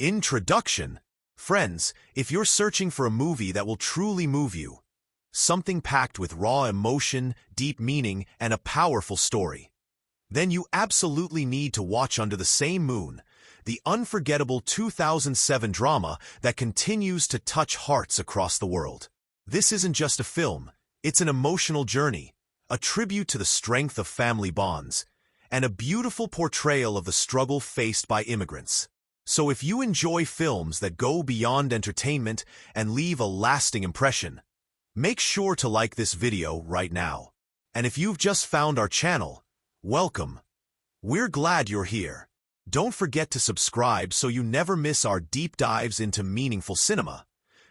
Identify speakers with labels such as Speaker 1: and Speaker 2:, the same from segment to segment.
Speaker 1: Introduction. Friends, if you're searching for a movie that will truly move you, something packed with raw emotion, deep meaning, and a powerful story, then you absolutely need to watch Under the Same Moon, the unforgettable 2007 drama that continues to touch hearts across the world. This isn't just a film, it's an emotional journey, a tribute to the strength of family bonds, and a beautiful portrayal of the struggle faced by immigrants. So if you enjoy films that go beyond entertainment and leave a lasting impression, make sure to like this video right now. And if you've just found our channel, welcome. We're glad you're here. Don't forget to subscribe so you never miss our deep dives into meaningful cinema,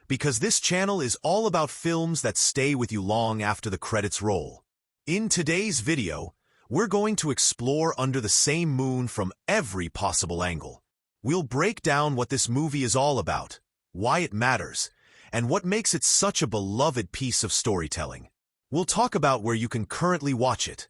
Speaker 1: because this channel is all about films that stay with you long after the credits roll. In today's video, we're going to explore Under the Same Moon from every possible angle. We'll break down what this movie is all about, why it matters, and what makes it such a beloved piece of storytelling. We'll talk about where you can currently watch it,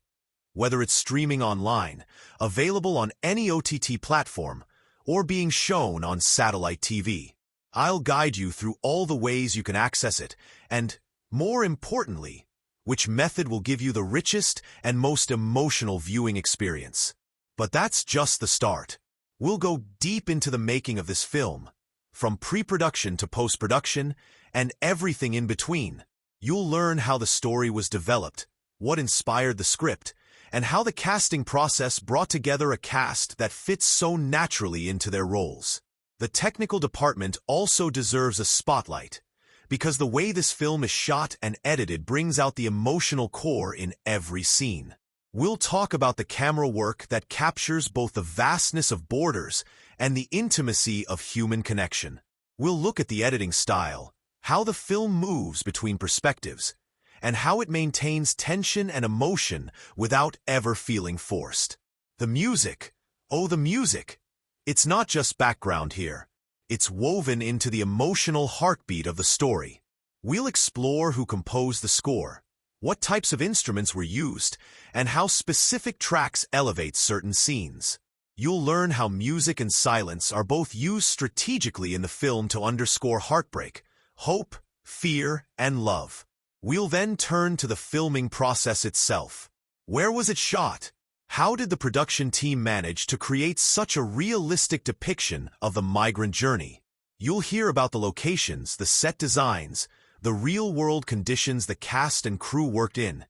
Speaker 1: whether it's streaming online, available on any OTT platform, or being shown on satellite TV. I'll guide you through all the ways you can access it, and, more importantly, which method will give you the richest and most emotional viewing experience. But that's just the start. We'll go deep into the making of this film, from pre-production to post-production, and everything in between. You'll learn how the story was developed, what inspired the script, and how the casting process brought together a cast that fits so naturally into their roles. The technical department also deserves a spotlight, because the way this film is shot and edited brings out the emotional core in every scene. We'll talk about the camera work that captures both the vastness of borders and the intimacy of human connection. We'll look at the editing style, how the film moves between perspectives, and how it maintains tension and emotion without ever feeling forced. The music, oh the music! It's not just background here. It's woven into the emotional heartbeat of the story. We'll explore who composed the score, what types of instruments were used, and how specific tracks elevate certain scenes. You'll learn how music and silence are both used strategically in the film to underscore heartbreak, hope, fear, and love. We'll then turn to the filming process itself. Where was it shot? How did the production team manage to create such a realistic depiction of the migrant journey? You'll hear about the locations, the set designs, the real-world conditions the cast and crew worked in,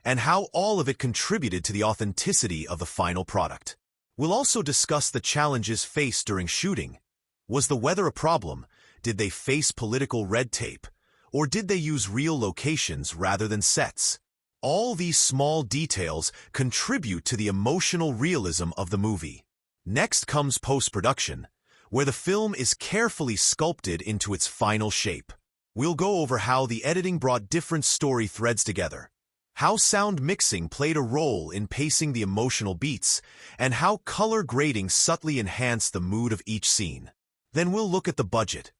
Speaker 1: and how all of it contributed to the authenticity of the final product. We'll also discuss the challenges faced during shooting. Was the weather a problem? Did they face political red tape? Or did they use real locations rather than sets? All these small details contribute to the emotional realism of the movie. Next comes post-production, where the film is carefully sculpted into its final shape. We'll go over how the editing brought different story threads together, how sound mixing played a role in pacing the emotional beats, and how color grading subtly enhanced the mood of each scene. Then we'll look at the budget.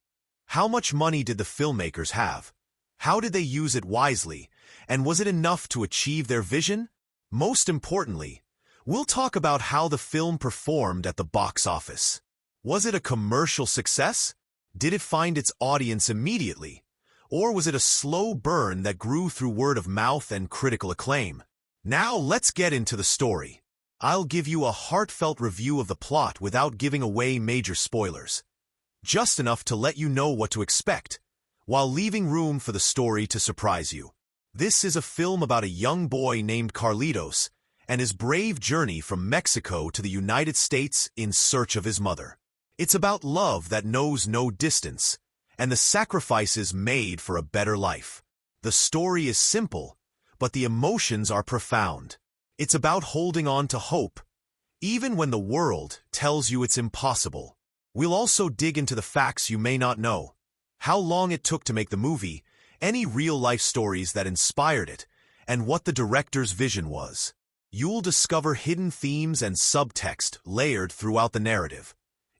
Speaker 1: How much money did the filmmakers have? How did they use it wisely? And was it enough to achieve their vision? Most importantly, we'll talk about how the film performed at the box office. Was it a commercial success? Did it find its audience immediately? Or was it a slow burn that grew through word of mouth and critical acclaim? Now let's get into the story. I'll give you a heartfelt review of the plot without giving away major spoilers. Just enough to let you know what to expect, while leaving room for the story to surprise you. This is a film about a young boy named Carlitos and his brave journey from Mexico to the United States in search of his mother. It's about love that knows no distance and the sacrifices made for a better life. The story is simple, but the emotions are profound. It's about holding on to hope, even when the world tells you it's impossible. We'll also dig into the facts you may not know, how long it took to make the movie, any real-life stories that inspired it, and what the director's vision was. You'll discover hidden themes and subtext layered throughout the narrative,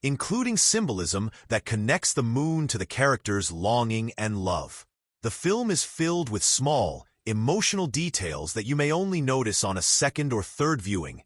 Speaker 1: including symbolism that connects the moon to the characters' longing and love. The film is filled with small, emotional details that you may only notice on a second or third viewing,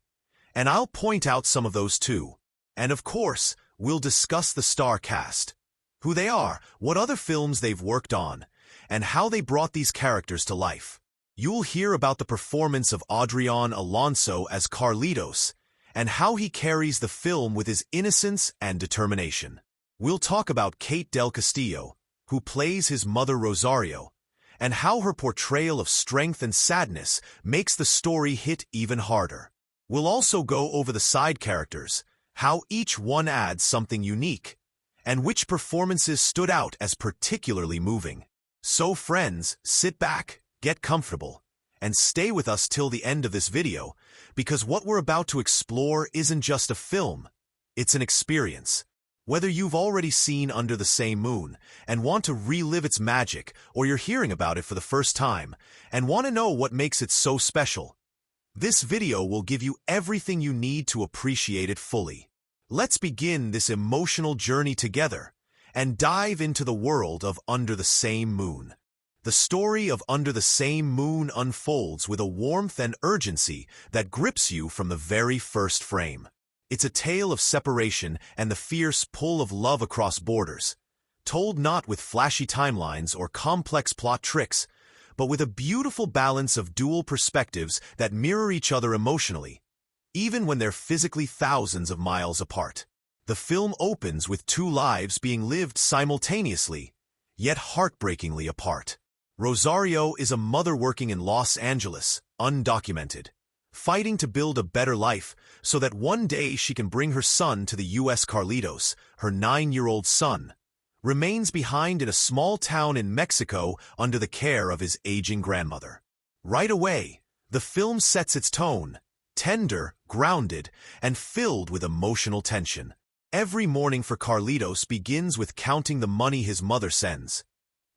Speaker 1: and I'll point out some of those too. And of course, we'll discuss the star cast, who they are, what other films they've worked on, and how they brought these characters to life. You'll hear about the performance of Adrián Alonso as Carlitos, and how he carries the film with his innocence and determination. We'll talk about Kate del Castillo, who plays his mother Rosario, and how her portrayal of strength and sadness makes the story hit even harder. We'll also go over the side characters, how each one adds something unique, and which performances stood out as particularly moving. So friends, sit back, get comfortable, and stay with us till the end of this video, because what we're about to explore isn't just a film, it's an experience. Whether you've already seen Under the Same Moon and want to relive its magic, or you're hearing about it for the first time and want to know what makes it so special, this video will give you everything you need to appreciate it fully. Let's begin this emotional journey together and dive into the world of Under the Same Moon. The story of Under the Same Moon unfolds with a warmth and urgency that grips you from the very first frame. It's a tale of separation and the fierce pull of love across borders, told not with flashy timelines or complex plot tricks, but with a beautiful balance of dual perspectives that mirror each other emotionally, even when they're physically thousands of miles apart. The film opens with two lives being lived simultaneously, yet heartbreakingly apart. Rosario is a mother working in Los Angeles, undocumented, fighting to build a better life so that one day she can bring her son to the U.S. Carlitos, her 9-year-old son, remains behind in a small town in Mexico under the care of his aging grandmother. Right away, the film sets its tone, tender, grounded, and filled with emotional tension. Every morning for Carlitos begins with counting the money his mother sends.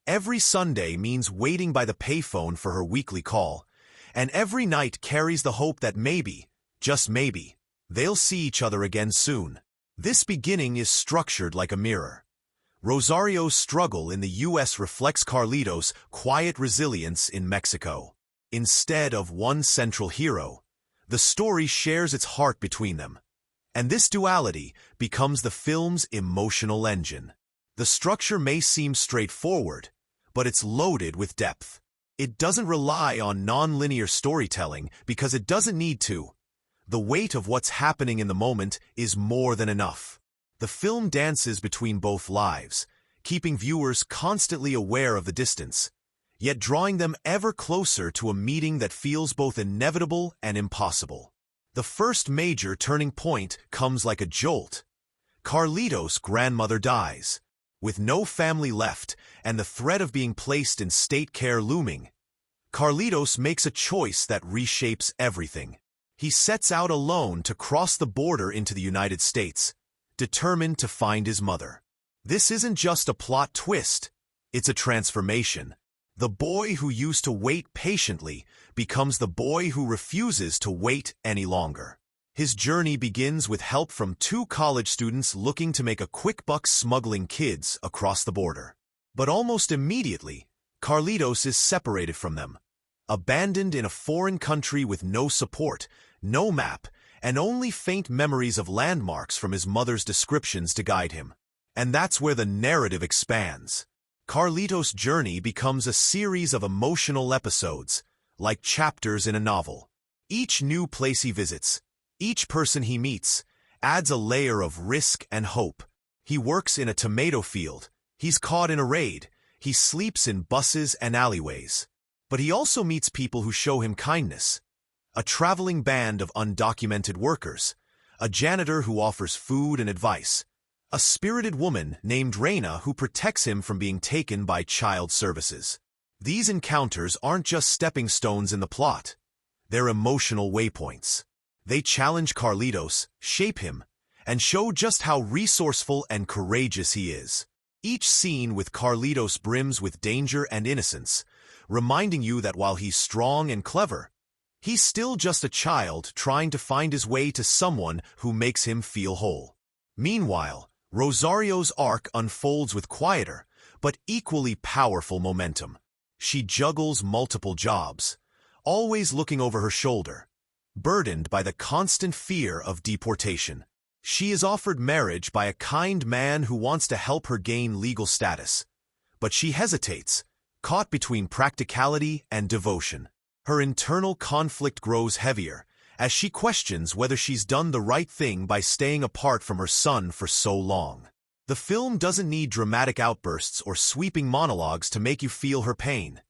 Speaker 1: Every Sunday means waiting by the payphone for her weekly call, and every night carries the hope that maybe, just maybe, they'll see each other again soon. This beginning is structured like a mirror. Rosario's struggle in the U.S. reflects Carlitos' quiet resilience in Mexico. Instead of one central hero, the story shares its heart between them, and this duality becomes the film's emotional engine. The structure may seem straightforward, but it's loaded with depth. It doesn't rely on non-linear storytelling because it doesn't need to. The weight of what's happening in the moment is more than enough. The film dances between both lives, keeping viewers constantly aware of the distance, yet drawing them ever closer to a meeting that feels both inevitable and impossible. The first major turning point comes like a jolt. Carlitos' grandmother dies. With no family left and the threat of being placed in state care looming, Carlitos makes a choice that reshapes everything. He sets out alone to cross the border into the United States, determined to find his mother. This isn't just a plot twist, it's a transformation. The boy who used to wait patiently becomes the boy who refuses to wait any longer. His journey begins with help from two college students looking to make a quick buck smuggling kids across the border. But almost immediately, Carlitos is separated from them, abandoned in a foreign country with no support, no map, and only faint memories of landmarks from his mother's descriptions to guide him. And that's where the narrative expands. Carlitos' journey becomes a series of emotional episodes, like chapters in a novel. Each new place he visits, each person he meets, adds a layer of risk and hope. He works in a tomato field, he's caught in a raid, he sleeps in buses and alleyways. But he also meets people who show him kindness. A traveling band of undocumented workers, a janitor who offers food and advice, a spirited woman named Reina who protects him from being taken by child services. These encounters aren't just stepping stones in the plot, they're emotional waypoints. They challenge Carlitos, shape him, and show just how resourceful and courageous he is. Each scene with Carlitos brims with danger and innocence, reminding you that while he's strong and clever, he's still just a child trying to find his way to someone who makes him feel whole. Meanwhile, Rosario's arc unfolds with quieter, but equally powerful momentum. She juggles multiple jobs, always looking over her shoulder, burdened by the constant fear of deportation. She is offered marriage by a kind man who wants to help her gain legal status. But she hesitates, caught between practicality and devotion. Her internal conflict grows heavier, as she questions whether she's done the right thing by staying apart from her son for so long. The film doesn't need dramatic outbursts or sweeping monologues to make you feel her pain.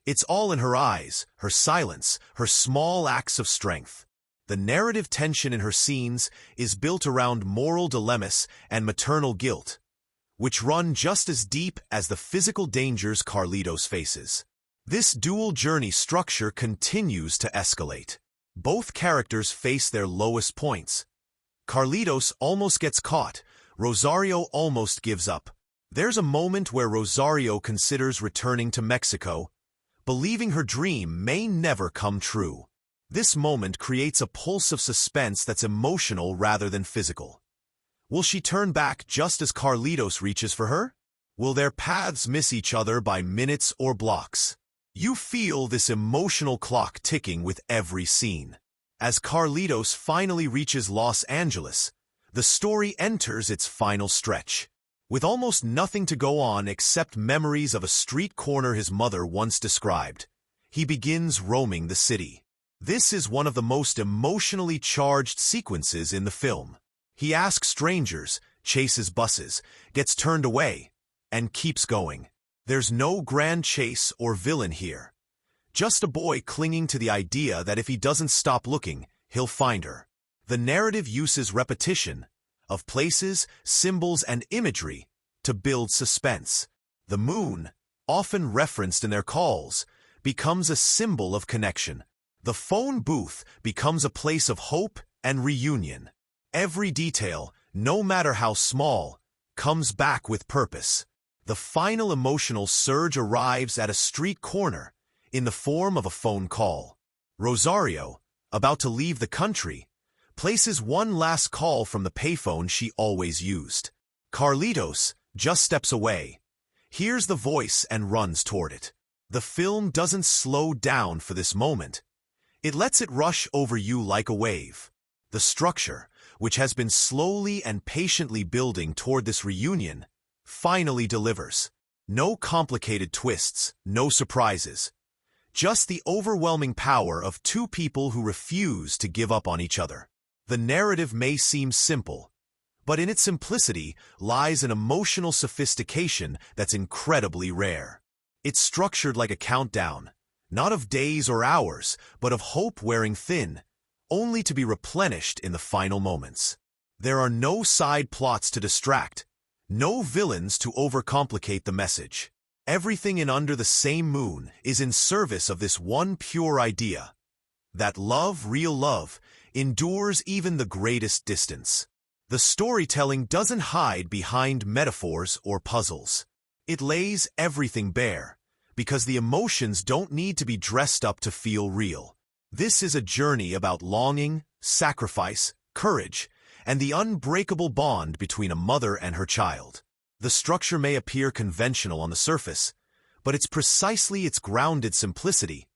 Speaker 1: It's all in her eyes, her silence, her small acts of strength. The narrative tension in her scenes is built around moral dilemmas and maternal guilt, which run just as deep as the physical dangers Carlitos faces. This dual journey structure continues to escalate. Both characters face their lowest points. Carlitos almost gets caught. Rosario almost gives up. There's a moment where Rosario considers returning to Mexico, believing her dream may never come true. This moment creates a pulse of suspense that's emotional rather than physical. Will she turn back just as Carlitos reaches for her? Will their paths miss each other by minutes or blocks? You feel this emotional clock ticking with every scene. As Carlitos finally reaches Los Angeles, the story enters its final stretch. With almost nothing to go on except memories of a street corner his mother once described, he begins roaming the city. This is one of the most emotionally charged sequences in the film. He asks strangers, chases buses, gets turned away, and keeps going. There's no grand chase or villain here. Just a boy clinging to the idea that if he doesn't stop looking, he'll find her. The narrative uses repetition of places, symbols, and imagery to build suspense. The moon, often referenced in their calls, becomes a symbol of connection. The phone booth becomes a place of hope and reunion. Every detail, no matter how small, comes back with purpose. The final emotional surge arrives at a street corner in the form of a phone call. Rosario, about to leave the country, places one last call from the payphone she always used. Carlitos just steps away, hears the voice and runs toward it. The film doesn't slow down for this moment. It lets it rush over you like a wave. The structure, which has been slowly and patiently building toward this reunion, finally delivers. No complicated twists, no surprises. Just the overwhelming power of two people who refuse to give up on each other. The narrative may seem simple, but in its simplicity lies an emotional sophistication that's incredibly rare. It's structured like a countdown, not of days or hours, but of hope wearing thin, only to be replenished in the final moments. There are no side plots to distract, no villains to overcomplicate the message. Everything in Under the Same Moon is in service of this one pure idea, that love, real love, endures even the greatest distance. The storytelling doesn't hide behind metaphors or puzzles. It lays everything bare, because the emotions don't need to be dressed up to feel real. This is a journey about longing, sacrifice, courage, and the unbreakable bond between a mother and her child. The structure may appear conventional on the surface, but it's precisely its grounded simplicity,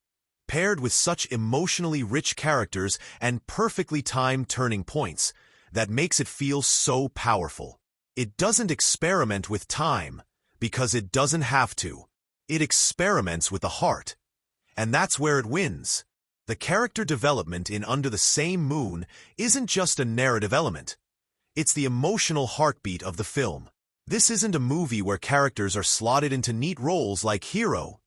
Speaker 1: paired with such emotionally rich characters and perfectly timed turning points, that makes it feel so powerful. It doesn't experiment with time, because it doesn't have to. It experiments with the heart, and that's where it wins. The character development in Under the Same Moon isn't just a narrative element. It's the emotional heartbeat of the film. This isn't a movie where characters are slotted into neat roles like hero,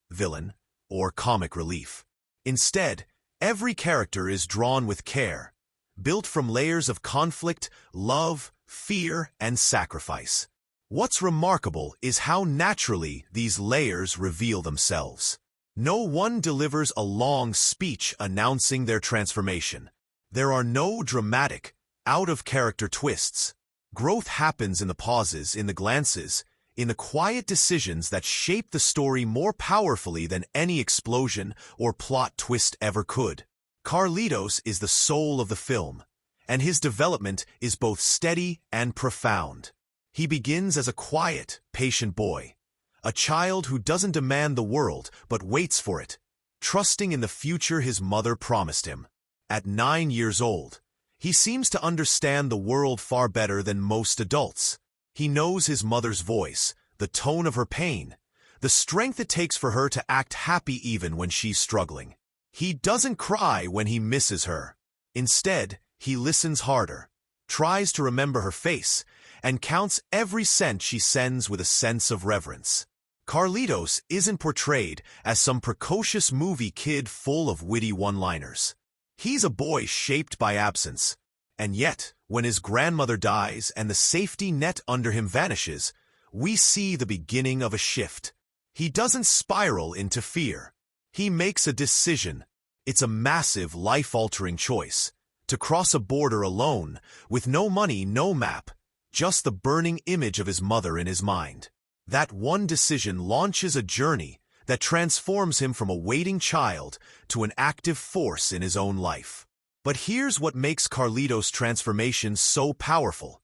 Speaker 1: villain, or comic relief. Instead, every character is drawn with care, built from layers of conflict, love, fear, and sacrifice. What's remarkable is how naturally these layers reveal themselves. No one delivers a long speech announcing their transformation. There are no dramatic, out-of-character twists. Growth happens in the pauses, in the glances, in the quiet decisions that shape the story more powerfully than any explosion or plot twist ever could. Carlitos is the soul of the film, and his development is both steady and profound. He begins as a quiet, patient boy, a child who doesn't demand the world but waits for it, trusting in the future his mother promised him. At 9 years old, He seems to understand the world far better than most adults. He knows his mother's voice, the tone of her pain, the strength it takes for her to act happy even when she's struggling. He doesn't cry when he misses her. Instead, he listens harder, tries to remember her face, and counts every cent she sends with a sense of reverence. Carlitos isn't portrayed as some precocious movie kid full of witty one-liners. He's a boy shaped by absence. And yet, when his grandmother dies and the safety net under him vanishes, we see the beginning of a shift. He doesn't spiral into fear. He makes a decision. It's a massive, life-altering choice. To cross a border alone, with no money, no map, just the burning image of his mother in his mind. That one decision launches a journey that transforms him from a waiting child to an active force in his own life. But here's what makes Carlitos' transformation so powerful.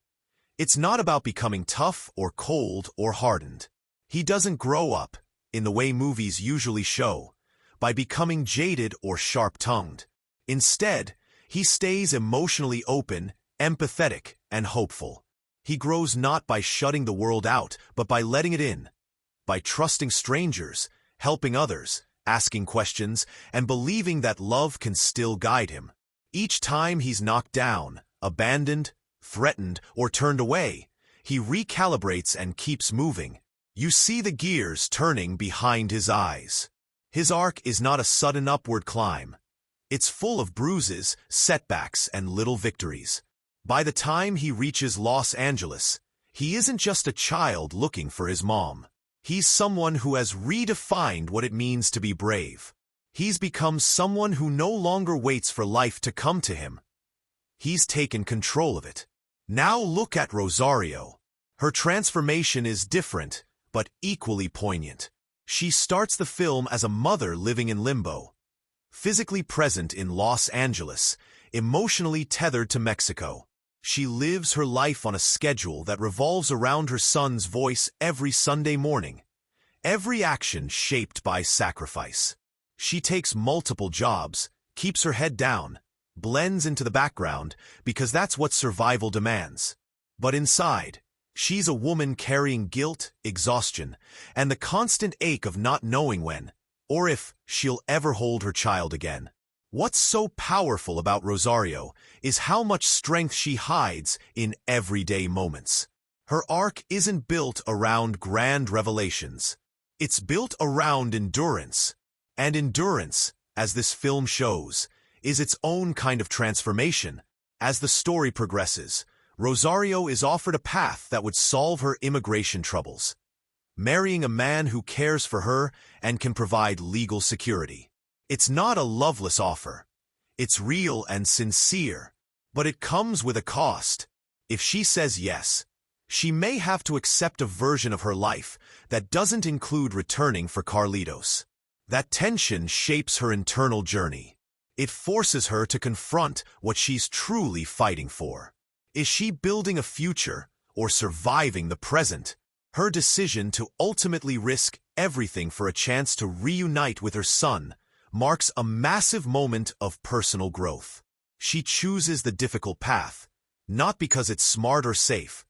Speaker 1: It's not about becoming tough or cold or hardened. He doesn't grow up, in the way movies usually show, by becoming jaded or sharp-tongued. Instead, he stays emotionally open, empathetic, and hopeful. He grows not by shutting the world out, but by letting it in. By trusting strangers, helping others, asking questions, and believing that love can still guide him. Each time he's knocked down, abandoned, threatened, or turned away, he recalibrates and keeps moving. You see the gears turning behind his eyes. His arc is not a sudden upward climb. It's full of bruises, setbacks, and little victories. By the time he reaches Los Angeles, he isn't just a child looking for his mom. He's someone who has redefined what it means to be brave. He's become someone who no longer waits for life to come to him. He's taken control of it. Now look at Rosario. Her transformation is different, but equally poignant. She starts the film as a mother living in limbo, physically present in Los Angeles, emotionally tethered to Mexico. She lives her life on a schedule that revolves around her son's voice every Sunday morning, every action shaped by sacrifice. She takes multiple jobs, keeps her head down, blends into the background because that's what survival demands. But inside, she's a woman carrying guilt, exhaustion, and the constant ache of not knowing when, or if, she'll ever hold her child again. What's so powerful about Rosario is how much strength she hides in everyday moments. Her arc isn't built around grand revelations. It's built around endurance. And endurance, as this film shows, is its own kind of transformation. As the story progresses, Rosario is offered a path that would solve her immigration troubles, marrying a man who cares for her and can provide legal security. It's not a loveless offer. It's real and sincere, but it comes with a cost. If she says yes, she may have to accept a version of her life that doesn't include returning for Carlitos. That tension shapes her internal journey. It forces her to confront what she's truly fighting for. Is she building a future or surviving the present? Her decision to ultimately risk everything for a chance to reunite with her son marks a massive moment of personal growth. She chooses the difficult path, not because it's smart or safe,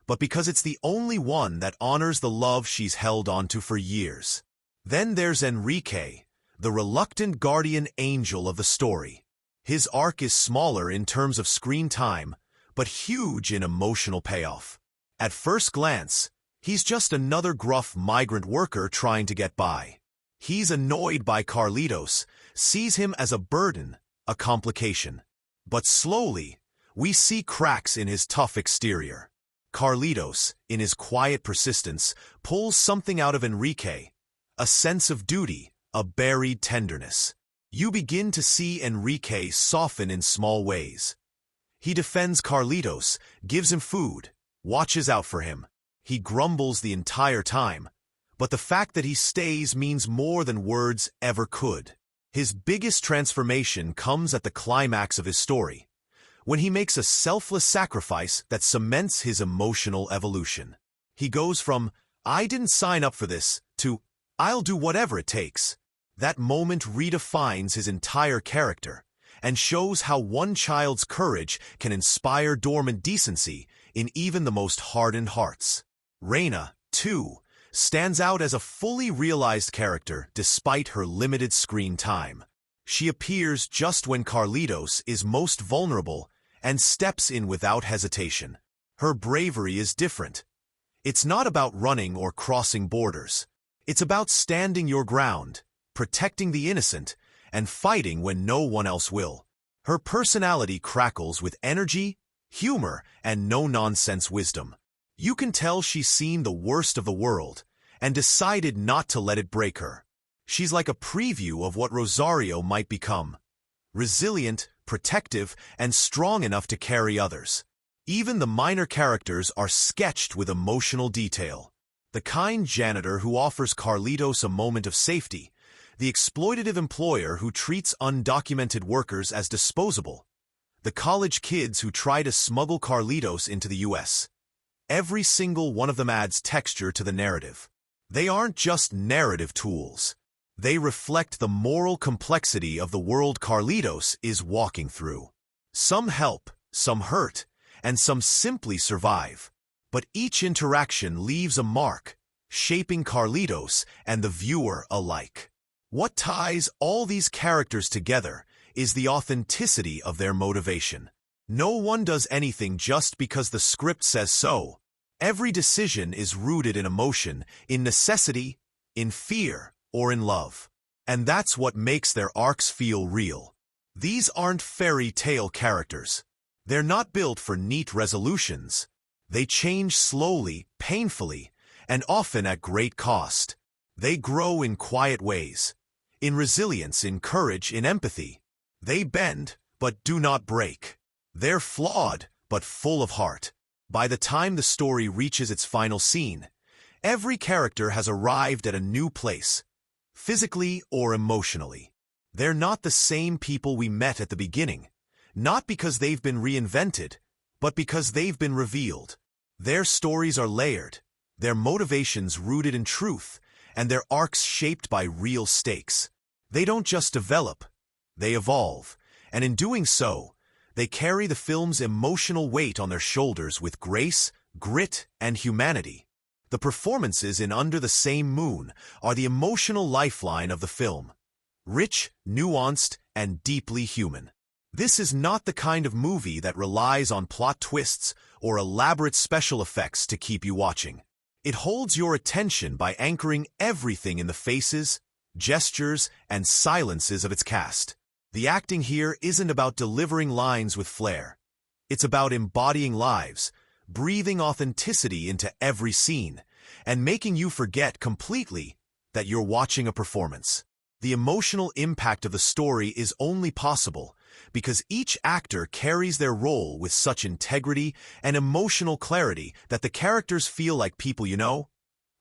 Speaker 1: but because it's the only one that honors the love she's held onto for years. Then there's Enrique, the reluctant guardian angel of the story. His arc is smaller in terms of screen time, but huge in emotional payoff. At first glance, he's just another gruff migrant worker trying to get by. He's annoyed by Carlitos, sees him as a burden, a complication. But slowly, we see cracks in his tough exterior. Carlitos, in his quiet persistence, pulls something out of Enrique, a sense of duty, a buried tenderness. You begin to see Enrique soften in small ways. He defends Carlitos, gives him food, watches out for him. He grumbles the entire time, but the fact that he stays means more than words ever could. His biggest transformation comes at the climax of his story, when he makes a selfless sacrifice that cements his emotional evolution. He goes from, "I didn't sign up for this," to, "I'll do whatever it takes." That moment redefines his entire character, and shows how one child's courage can inspire dormant decency in even the most hardened hearts. Reina, too, stands out as a fully realized character despite her limited screen time. She appears just when Carlitos is most vulnerable and steps in without hesitation. Her bravery is different. It's not about running or crossing borders. It's about standing your ground, protecting the innocent, and fighting when no one else will. Her personality crackles with energy, humor, and no-nonsense wisdom. You can tell she's seen the worst of the world and decided not to let it break her. She's like a preview of what Rosario might become. Resilient, protective, and strong enough to carry others. Even the minor characters are sketched with emotional detail. The kind janitor who offers Carlitos a moment of safety, the exploitative employer who treats undocumented workers as disposable, the college kids who try to smuggle Carlitos into the U.S. Every single one of them adds texture to the narrative. They aren't just narrative tools. They reflect the moral complexity of the world Carlitos is walking through. Some help, some hurt, and some simply survive. But each interaction leaves a mark, shaping Carlitos and the viewer alike. What ties all these characters together is the authenticity of their motivation. No one does anything just because the script says so. Every decision is rooted in emotion, in necessity, in fear, or in love. And that's what makes their arcs feel real. These aren't fairy tale characters. They're not built for neat resolutions. They change slowly, painfully, and often at great cost. They grow in quiet ways, in resilience, in courage, in empathy. They bend, but do not break. They're flawed, but full of heart. By the time the story reaches its final scene, every character has arrived at a new place, physically or emotionally. They're not the same people we met at the beginning, not because they've been reinvented, but because they've been revealed. Their stories are layered, their motivations rooted in truth, and their arcs shaped by real stakes. They don't just develop, they evolve, and in doing so, they carry the film's emotional weight on their shoulders with grace, grit, and humanity. The performances in Under the Same Moon are the emotional lifeline of the film. Rich, nuanced, and deeply human. This is not the kind of movie that relies on plot twists or elaborate special effects to keep you watching. It holds your attention by anchoring everything in the faces, gestures, and silences of its cast. The acting here isn't about delivering lines with flair. It's about embodying lives, breathing authenticity into every scene, and making you forget completely that you're watching a performance. The emotional impact of the story is only possible because each actor carries their role with such integrity and emotional clarity that the characters feel like people you know,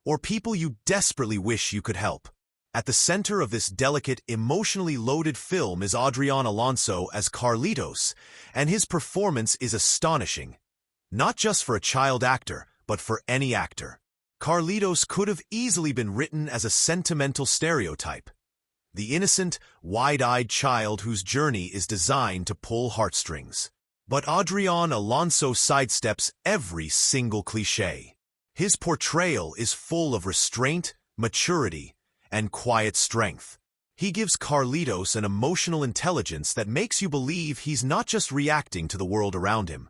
Speaker 1: or people you desperately wish you could help. At the center of this delicate, emotionally loaded film is Adrián Alonso as Carlitos, and his performance is astonishing. Not just for a child actor, but for any actor. Carlitos could have easily been written as a sentimental stereotype. The innocent, wide-eyed child whose journey is designed to pull heartstrings. But Adrián Alonso sidesteps every single cliché. His portrayal is full of restraint, maturity, and quiet strength. He gives Carlitos an emotional intelligence that makes you believe he's not just reacting to the world around him.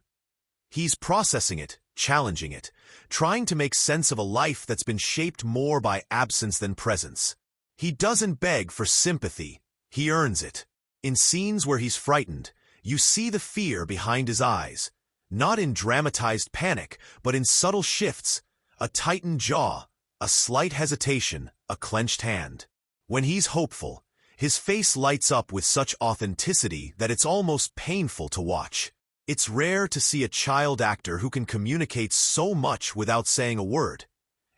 Speaker 1: He's processing it, challenging it, trying to make sense of a life that's been shaped more by absence than presence. He doesn't beg for sympathy, he earns it. In scenes where he's frightened, you see the fear behind his eyes, not in dramatized panic, but in subtle shifts, a tightened jaw, a slight hesitation, a clenched hand. When he's hopeful, his face lights up with such authenticity that it's almost painful to watch. It's rare to see a child actor who can communicate so much without saying a word,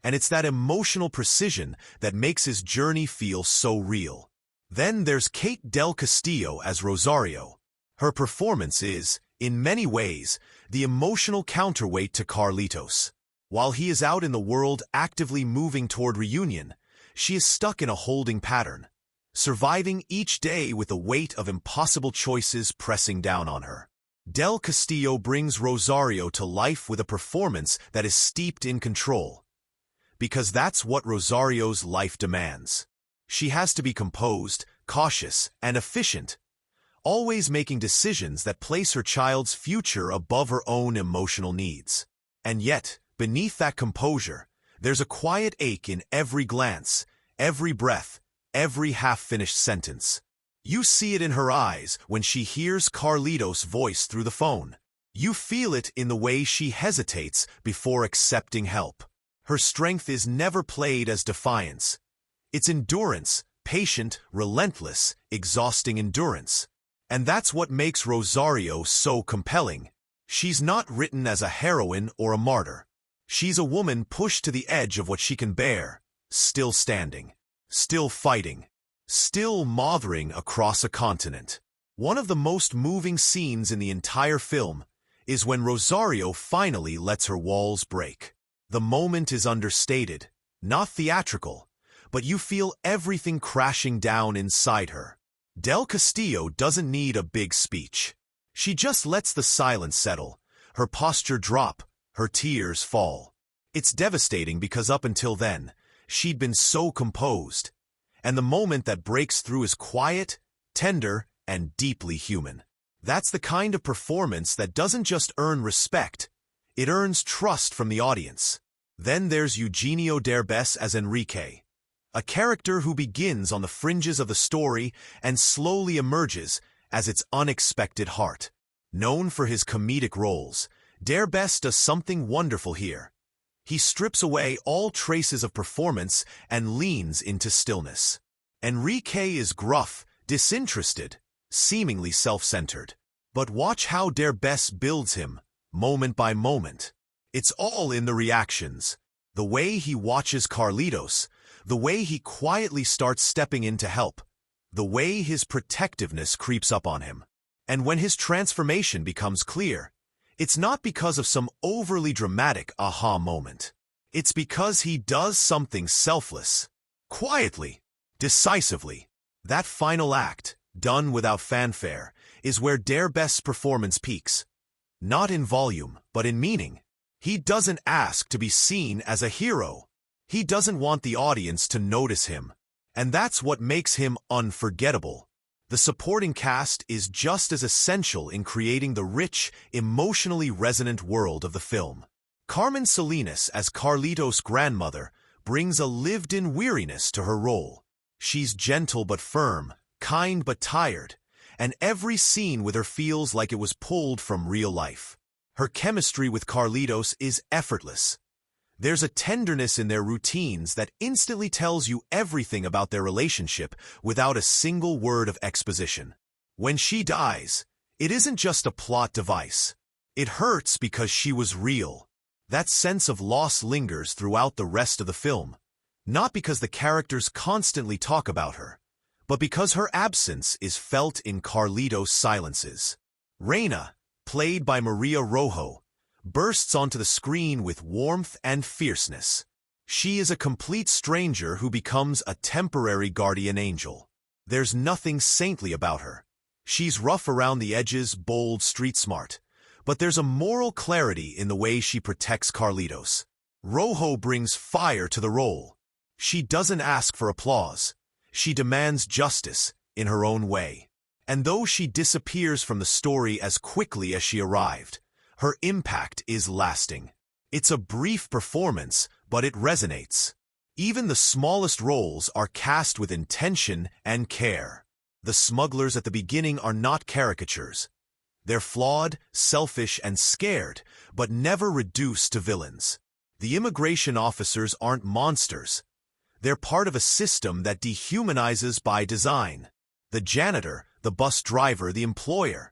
Speaker 1: and it's that emotional precision that makes his journey feel so real. Then there's Kate del Castillo as Rosario. Her performance is, in many ways, the emotional counterweight to Carlitos. While he is out in the world actively moving toward reunion, she is stuck in a holding pattern. surviving each day with the weight of impossible choices pressing down on her. Del Castillo brings Rosario to life with a performance that is steeped in control. Because that's what Rosario's life demands. She has to be composed, cautious, and efficient, always making decisions that place her child's future above her own emotional needs. And yet, beneath that composure, there's a quiet ache in every glance, every breath, every half-finished sentence. You see it in her eyes when she hears Carlito's voice through the phone. You feel it in the way she hesitates before accepting help. Her strength is never played as defiance. It's endurance, patient, relentless, exhausting endurance. And that's what makes Rosario so compelling. She's not written as a heroine or a martyr. She's a woman pushed to the edge of what she can bear, still standing, still fighting, still mothering across a continent. One of the most moving scenes in the entire film is when Rosario finally lets her walls break. The moment is understated, not theatrical, but you feel everything crashing down inside her. Del Castillo doesn't need a big speech. She just lets the silence settle, her posture drop, her tears fall. It's devastating because up until then, she'd been so composed, and the moment that breaks through is quiet, tender, and deeply human. That's the kind of performance that doesn't just earn respect, it earns trust from the audience. Then there's Eugenio Derbez as Enrique, a character who begins on the fringes of the story and slowly emerges as its unexpected heart. Known for his comedic roles, Derbez does something wonderful here. He strips away all traces of performance and leans into stillness. Enrique is gruff, disinterested, seemingly self-centered. But watch how Derbez builds him, moment by moment. It's all in the reactions. The way he watches Carlitos, the way he quietly starts stepping in to help, the way his protectiveness creeps up on him. And when his transformation becomes clear, it's not because of some overly dramatic aha moment. It's because he does something selfless, quietly, decisively. That final act, done without fanfare, is where Derbez's performance peaks. Not in volume, but in meaning. He doesn't ask to be seen as a hero. He doesn't want the audience to notice him. And that's what makes him unforgettable. The supporting cast is just as essential in creating the rich, emotionally resonant world of the film. Carmen Salinas as Carlitos' grandmother brings a lived-in weariness to her role. She's gentle but firm, kind but tired, and every scene with her feels like it was pulled from real life. Her chemistry with Carlitos is effortless. There's a tenderness in their routines that instantly tells you everything about their relationship without a single word of exposition. When she dies, it isn't just a plot device. It hurts because she was real. That sense of loss lingers throughout the rest of the film, not because the characters constantly talk about her, but because her absence is felt in Carlitos' silences. Reina, played by Maria Rojo, bursts onto the screen with warmth and fierceness. She is a complete stranger who becomes a temporary guardian angel. There's nothing saintly about her. She's rough around the edges, bold, street-smart, but there's a moral clarity in the way she protects Carlitos. Rojo brings fire to the role. She doesn't ask for applause. She demands justice in her own way. And though she disappears from the story as quickly as she arrived, her impact is lasting. It's a brief performance, but it resonates. Even the smallest roles are cast with intention and care. The smugglers at the beginning are not caricatures. They're flawed, selfish, and scared, but never reduced to villains. The immigration officers aren't monsters. They're part of a system that dehumanizes by design. The janitor, the bus driver, the employer.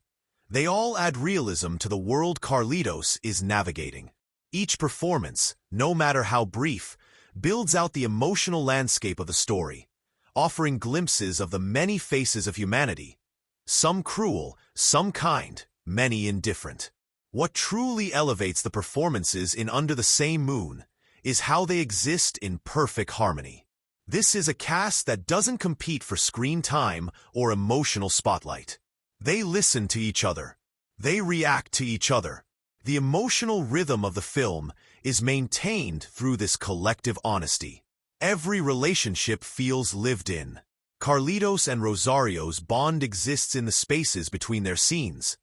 Speaker 1: They all add realism to the world Carlitos is navigating. Each performance, no matter how brief, builds out the emotional landscape of the story, offering glimpses of the many faces of humanity, some cruel, some kind, many indifferent. What truly elevates the performances in Under the Same Moon is how they exist in perfect harmony. This is a cast that doesn't compete for screen time or emotional spotlight. They listen to each other. They react to each other. The emotional rhythm of the film is maintained through this collective honesty. Every relationship feels lived in. Carlitos and Rosario's bond exists in the spaces between their scenes,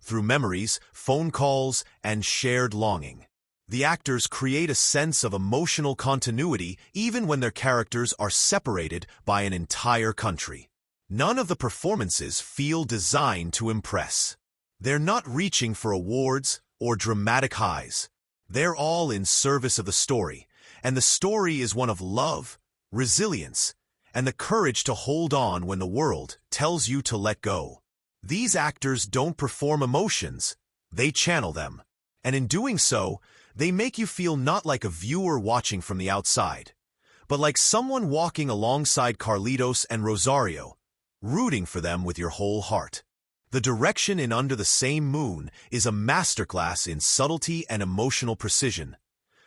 Speaker 1: through memories, phone calls, and shared longing. The actors create a sense of emotional continuity even when their characters are separated by an entire country. None of the performances feel designed to impress. They're not reaching for awards or dramatic highs. They're all in service of the story, and the story is one of love, resilience, and the courage to hold on when the world tells you to let go. These actors don't perform emotions, they channel them. And in doing so, they make you feel not like a viewer watching from the outside, but like someone walking alongside Carlitos and Rosario, rooting for them with your whole heart. The direction in Under the Same Moon is a masterclass in subtlety and emotional precision,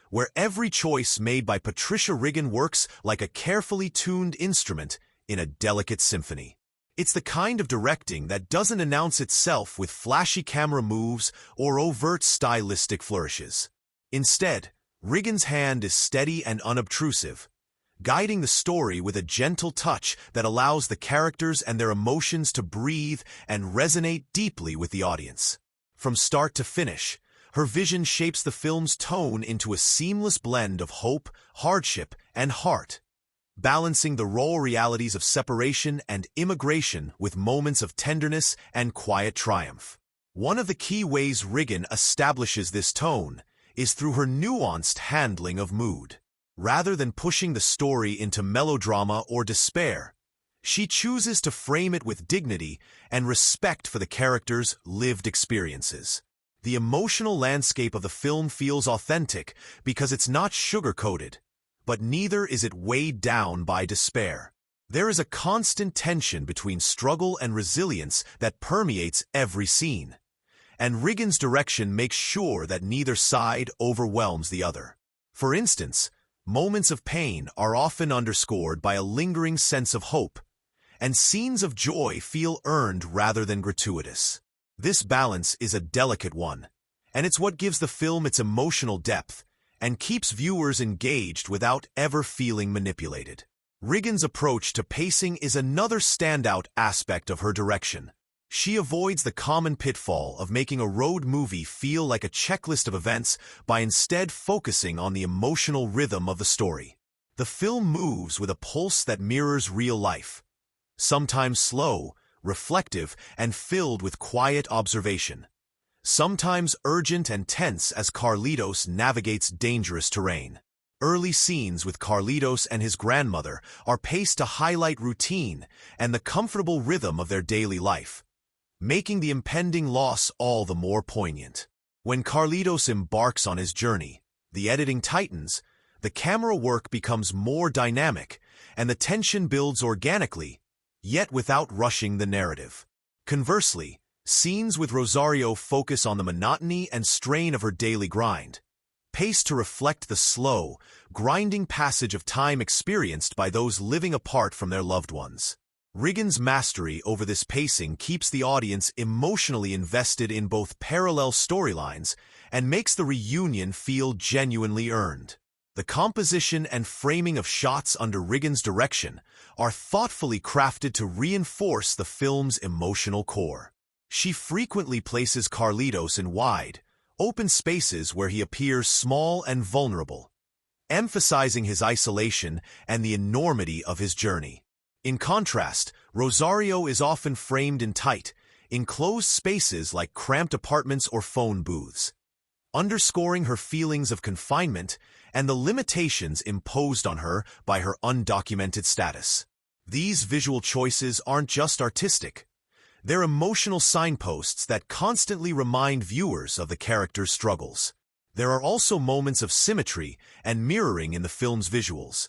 Speaker 1: where every choice made by Patricia Riggen works like a carefully tuned instrument in a delicate symphony. It's the kind of directing that doesn't announce itself with flashy camera moves or overt stylistic flourishes. Instead, Riggen's hand is steady and unobtrusive, guiding the story with a gentle touch that allows the characters and their emotions to breathe and resonate deeply with the audience. From start to finish, her vision shapes the film's tone into a seamless blend of hope, hardship, and heart, balancing the raw realities of separation and immigration with moments of tenderness and quiet triumph. One of the key ways Riggen establishes this tone is through her nuanced handling of mood. Rather than pushing the story into melodrama or despair, she chooses to frame it with dignity and respect for the characters' lived experiences. The emotional landscape of the film feels authentic because it's not sugar-coated, but neither is it weighed down by despair. There is a constant tension between struggle and resilience that permeates every scene, and Riggen's direction makes sure that neither side overwhelms the other. For instance, moments of pain are often underscored by a lingering sense of hope, and scenes of joy feel earned rather than gratuitous. This balance is a delicate one, and it's what gives the film its emotional depth and keeps viewers engaged without ever feeling manipulated. Riggen's approach to pacing is another standout aspect of her direction. She avoids the common pitfall of making a road movie feel like a checklist of events by instead focusing on the emotional rhythm of the story. The film moves with a pulse that mirrors real life, sometimes slow, reflective, and filled with quiet observation, sometimes urgent and tense as Carlitos navigates dangerous terrain. Early scenes with Carlitos and his grandmother are paced to highlight routine and the comfortable rhythm of their daily life, making the impending loss all the more poignant. When Carlitos embarks on his journey, the editing tightens, the camera work becomes more dynamic, and the tension builds organically, yet without rushing the narrative. Conversely, scenes with Rosario focus on the monotony and strain of her daily grind, paced to reflect the slow, grinding passage of time experienced by those living apart from their loved ones. Riggen's mastery over this pacing keeps the audience emotionally invested in both parallel storylines and makes the reunion feel genuinely earned. The composition and framing of shots under Riggen's direction are thoughtfully crafted to reinforce the film's emotional core. She frequently places Carlitos in wide, open spaces where he appears small and vulnerable, emphasizing his isolation and the enormity of his journey. In contrast, Rosario is often framed in tight, enclosed spaces like cramped apartments or phone booths, underscoring her feelings of confinement and the limitations imposed on her by her undocumented status. These visual choices aren't just artistic. They're emotional signposts that constantly remind viewers of the character's struggles. There are also moments of symmetry and mirroring in the film's visuals.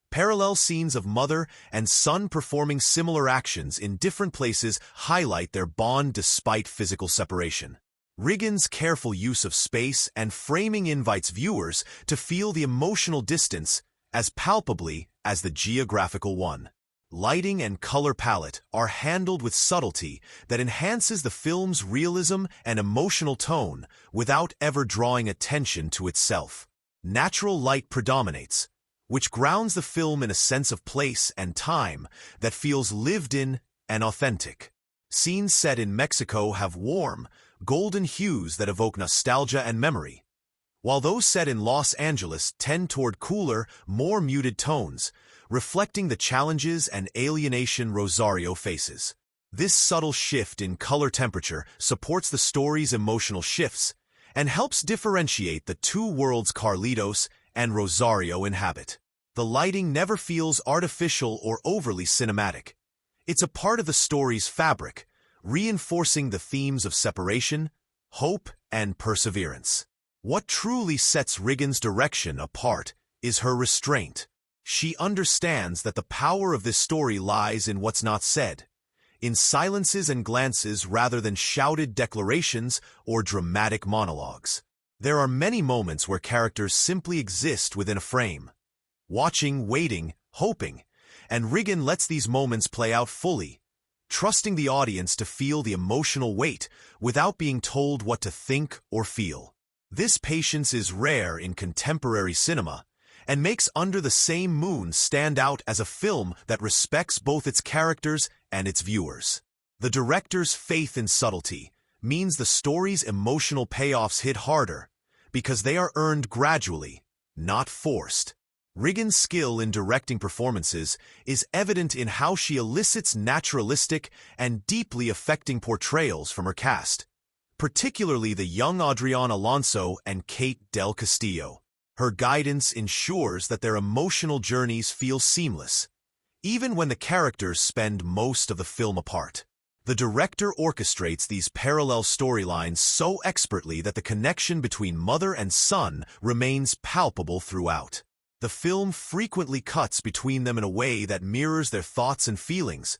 Speaker 1: Parallel scenes of mother and son performing similar actions in different places highlight their bond despite physical separation. Riggen's careful use of space and framing invites viewers to feel the emotional distance as palpably as the geographical one. Lighting and color palette are handled with subtlety that enhances the film's realism and emotional tone without ever drawing attention to itself. Natural light predominates, which grounds the film in a sense of place and time that feels lived in and authentic. Scenes set in Mexico have warm, golden hues that evoke nostalgia and memory, while those set in Los Angeles tend toward cooler, more muted tones, reflecting the challenges and alienation Rosario faces. This subtle shift in color temperature supports the story's emotional shifts and helps differentiate the two worlds Carlitos and Rosario inhabit. The lighting never feels artificial or overly cinematic. It's a part of the story's fabric, reinforcing the themes of separation, hope, and perseverance. What truly sets Riggen's direction apart is her restraint. She understands that the power of this story lies in what's not said, in silences and glances rather than shouted declarations or dramatic monologues. There are many moments where characters simply exist within a frame, watching, waiting, hoping, and Riggen lets these moments play out fully, trusting the audience to feel the emotional weight without being told what to think or feel. This patience is rare in contemporary cinema and makes Under the Same Moon stand out as a film that respects both its characters and its viewers. The director's faith in subtlety means the story's emotional payoffs hit harder because they are earned gradually, not forced. Riggen's skill in directing performances is evident in how she elicits naturalistic and deeply affecting portrayals from her cast, particularly the young Adrián Alonso and Kate del Castillo. Her guidance ensures that their emotional journeys feel seamless, even when the characters spend most of the film apart. The director orchestrates these parallel storylines so expertly that the connection between mother and son remains palpable throughout. The film frequently cuts between them in a way that mirrors their thoughts and feelings,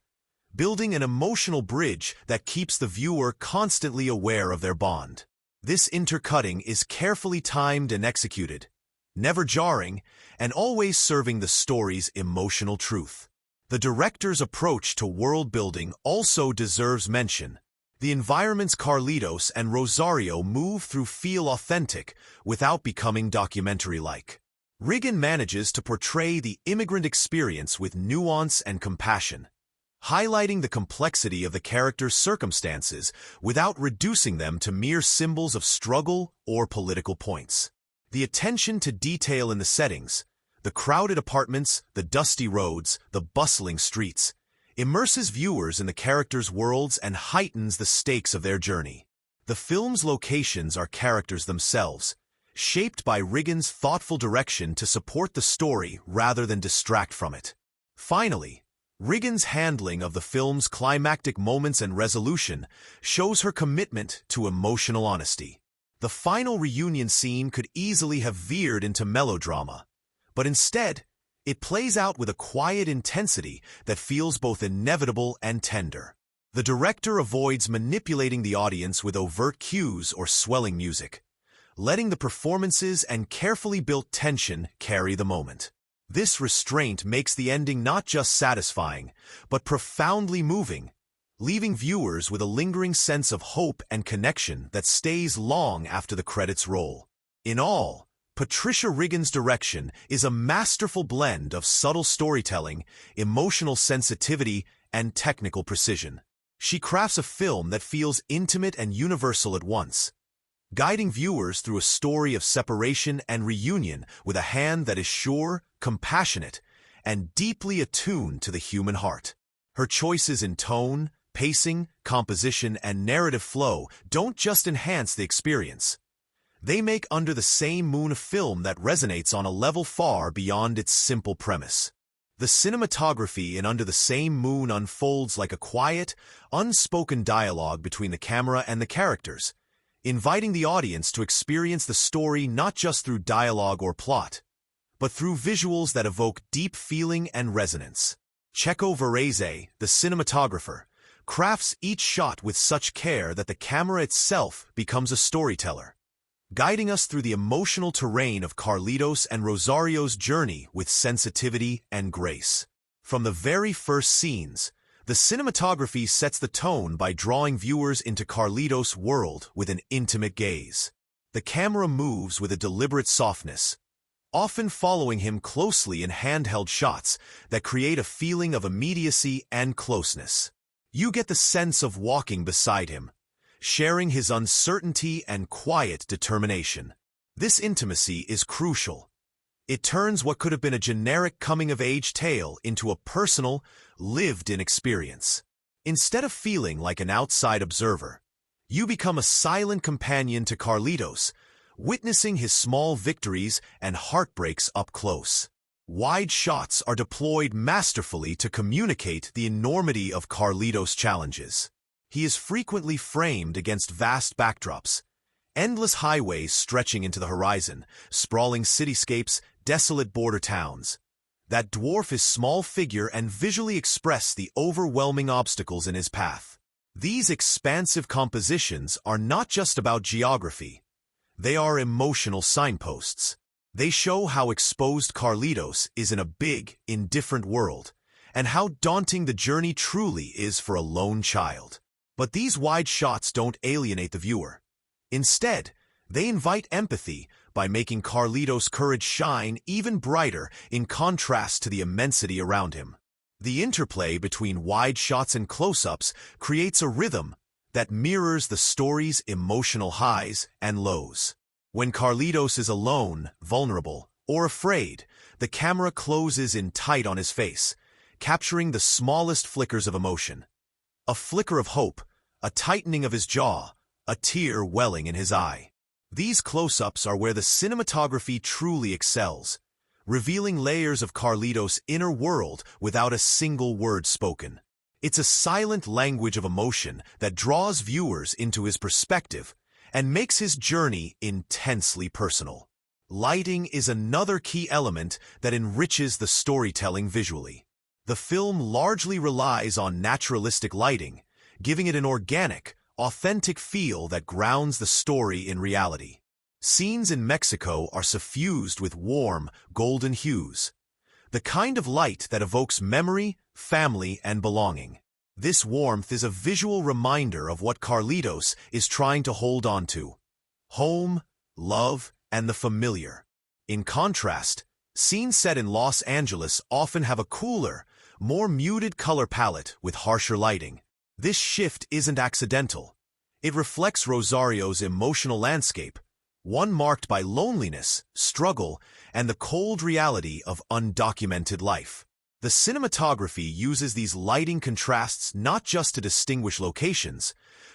Speaker 1: building an emotional bridge that keeps the viewer constantly aware of their bond. This intercutting is carefully timed and executed, never jarring, and always serving the story's emotional truth. The director's approach to world-building also deserves mention. The environments Carlitos and Rosario move through feel authentic without becoming documentary-like. Riggen manages to portray the immigrant experience with nuance and compassion, highlighting the complexity of the characters' circumstances without reducing them to mere symbols of struggle or political points. The attention to detail in the settings, the crowded apartments, the dusty roads, the bustling streets, immerses viewers in the characters' worlds and heightens the stakes of their journey. The film's locations are characters themselves, shaped by Riggen's thoughtful direction to support the story rather than distract from it. Finally, Riggen's handling of the film's climactic moments and resolution shows her commitment to emotional honesty. The final reunion scene could easily have veered into melodrama, but instead, it plays out with a quiet intensity that feels both inevitable and tender. The director avoids manipulating the audience with overt cues or swelling music, letting the performances and carefully built tension carry the moment. This restraint makes the ending not just satisfying, but profoundly moving, leaving viewers with a lingering sense of hope and connection that stays long after the credits roll. In all, Patricia Riggen's direction is a masterful blend of subtle storytelling, emotional sensitivity, and technical precision. She crafts a film that feels intimate and universal at once, guiding viewers through a story of separation and reunion with a hand that is sure, compassionate, and deeply attuned to the human heart. Her choices in tone, pacing, composition, and narrative flow don't just enhance the experience. They make Under the Same Moon a film that resonates on a level far beyond its simple premise. The cinematography in Under the Same Moon unfolds like a quiet, unspoken dialogue between the camera and the characters, inviting the audience to experience the story not just through dialogue or plot, but through visuals that evoke deep feeling and resonance. Checo Varese, the cinematographer, crafts each shot with such care that the camera itself becomes a storyteller, guiding us through the emotional terrain of Carlitos and Rosario's journey with sensitivity and grace. From the very first scenes, the cinematography sets the tone by drawing viewers into Carlitos' world with an intimate gaze. The camera moves with a deliberate softness, often following him closely in handheld shots that create a feeling of immediacy and closeness. You get the sense of walking beside him, sharing his uncertainty and quiet determination. This intimacy is crucial. It turns what could have been a generic coming-of-age tale into a personal, lived-in experience. Instead of feeling like an outside observer, you become a silent companion to Carlitos, witnessing his small victories and heartbreaks up close. Wide shots are deployed masterfully to communicate the enormity of Carlitos' challenges. He is frequently framed against vast backdrops, endless highways stretching into the horizon, sprawling cityscapes, desolate border towns, that dwarf his small figure and visually express the overwhelming obstacles in his path. These expansive compositions are not just about geography. They are emotional signposts. They show how exposed Carlitos is in a big, indifferent world, and how daunting the journey truly is for a lone child. But these wide shots don't alienate the viewer. Instead, they invite empathy by making Carlitos' courage shine even brighter in contrast to the immensity around him. The interplay between wide shots and close-ups creates a rhythm that mirrors the story's emotional highs and lows. When Carlitos is alone, vulnerable, or afraid, the camera closes in tight on his face, capturing the smallest flickers of emotion. A flicker of hope, a tightening of his jaw, a tear welling in his eye. These close-ups are where the cinematography truly excels, revealing layers of Carlitos' inner world without a single word spoken. It's a silent language of emotion that draws viewers into his perspective and makes his journey intensely personal. Lighting is another key element that enriches the storytelling visually. The film largely relies on naturalistic lighting, giving it an organic, authentic feel that grounds the story in reality. Scenes in Mexico are suffused with warm, golden hues, the kind of light that evokes memory, family, and belonging. This warmth is a visual reminder of what Carlitos is trying to hold on to: home, love, and the familiar. In contrast, scenes set in Los Angeles often have a cooler, more muted color palette with harsher lighting. This shift isn't accidental. It reflects Rosario's emotional landscape, one marked by loneliness, struggle, and the cold reality of undocumented life. The cinematography uses these lighting contrasts not just to distinguish locations,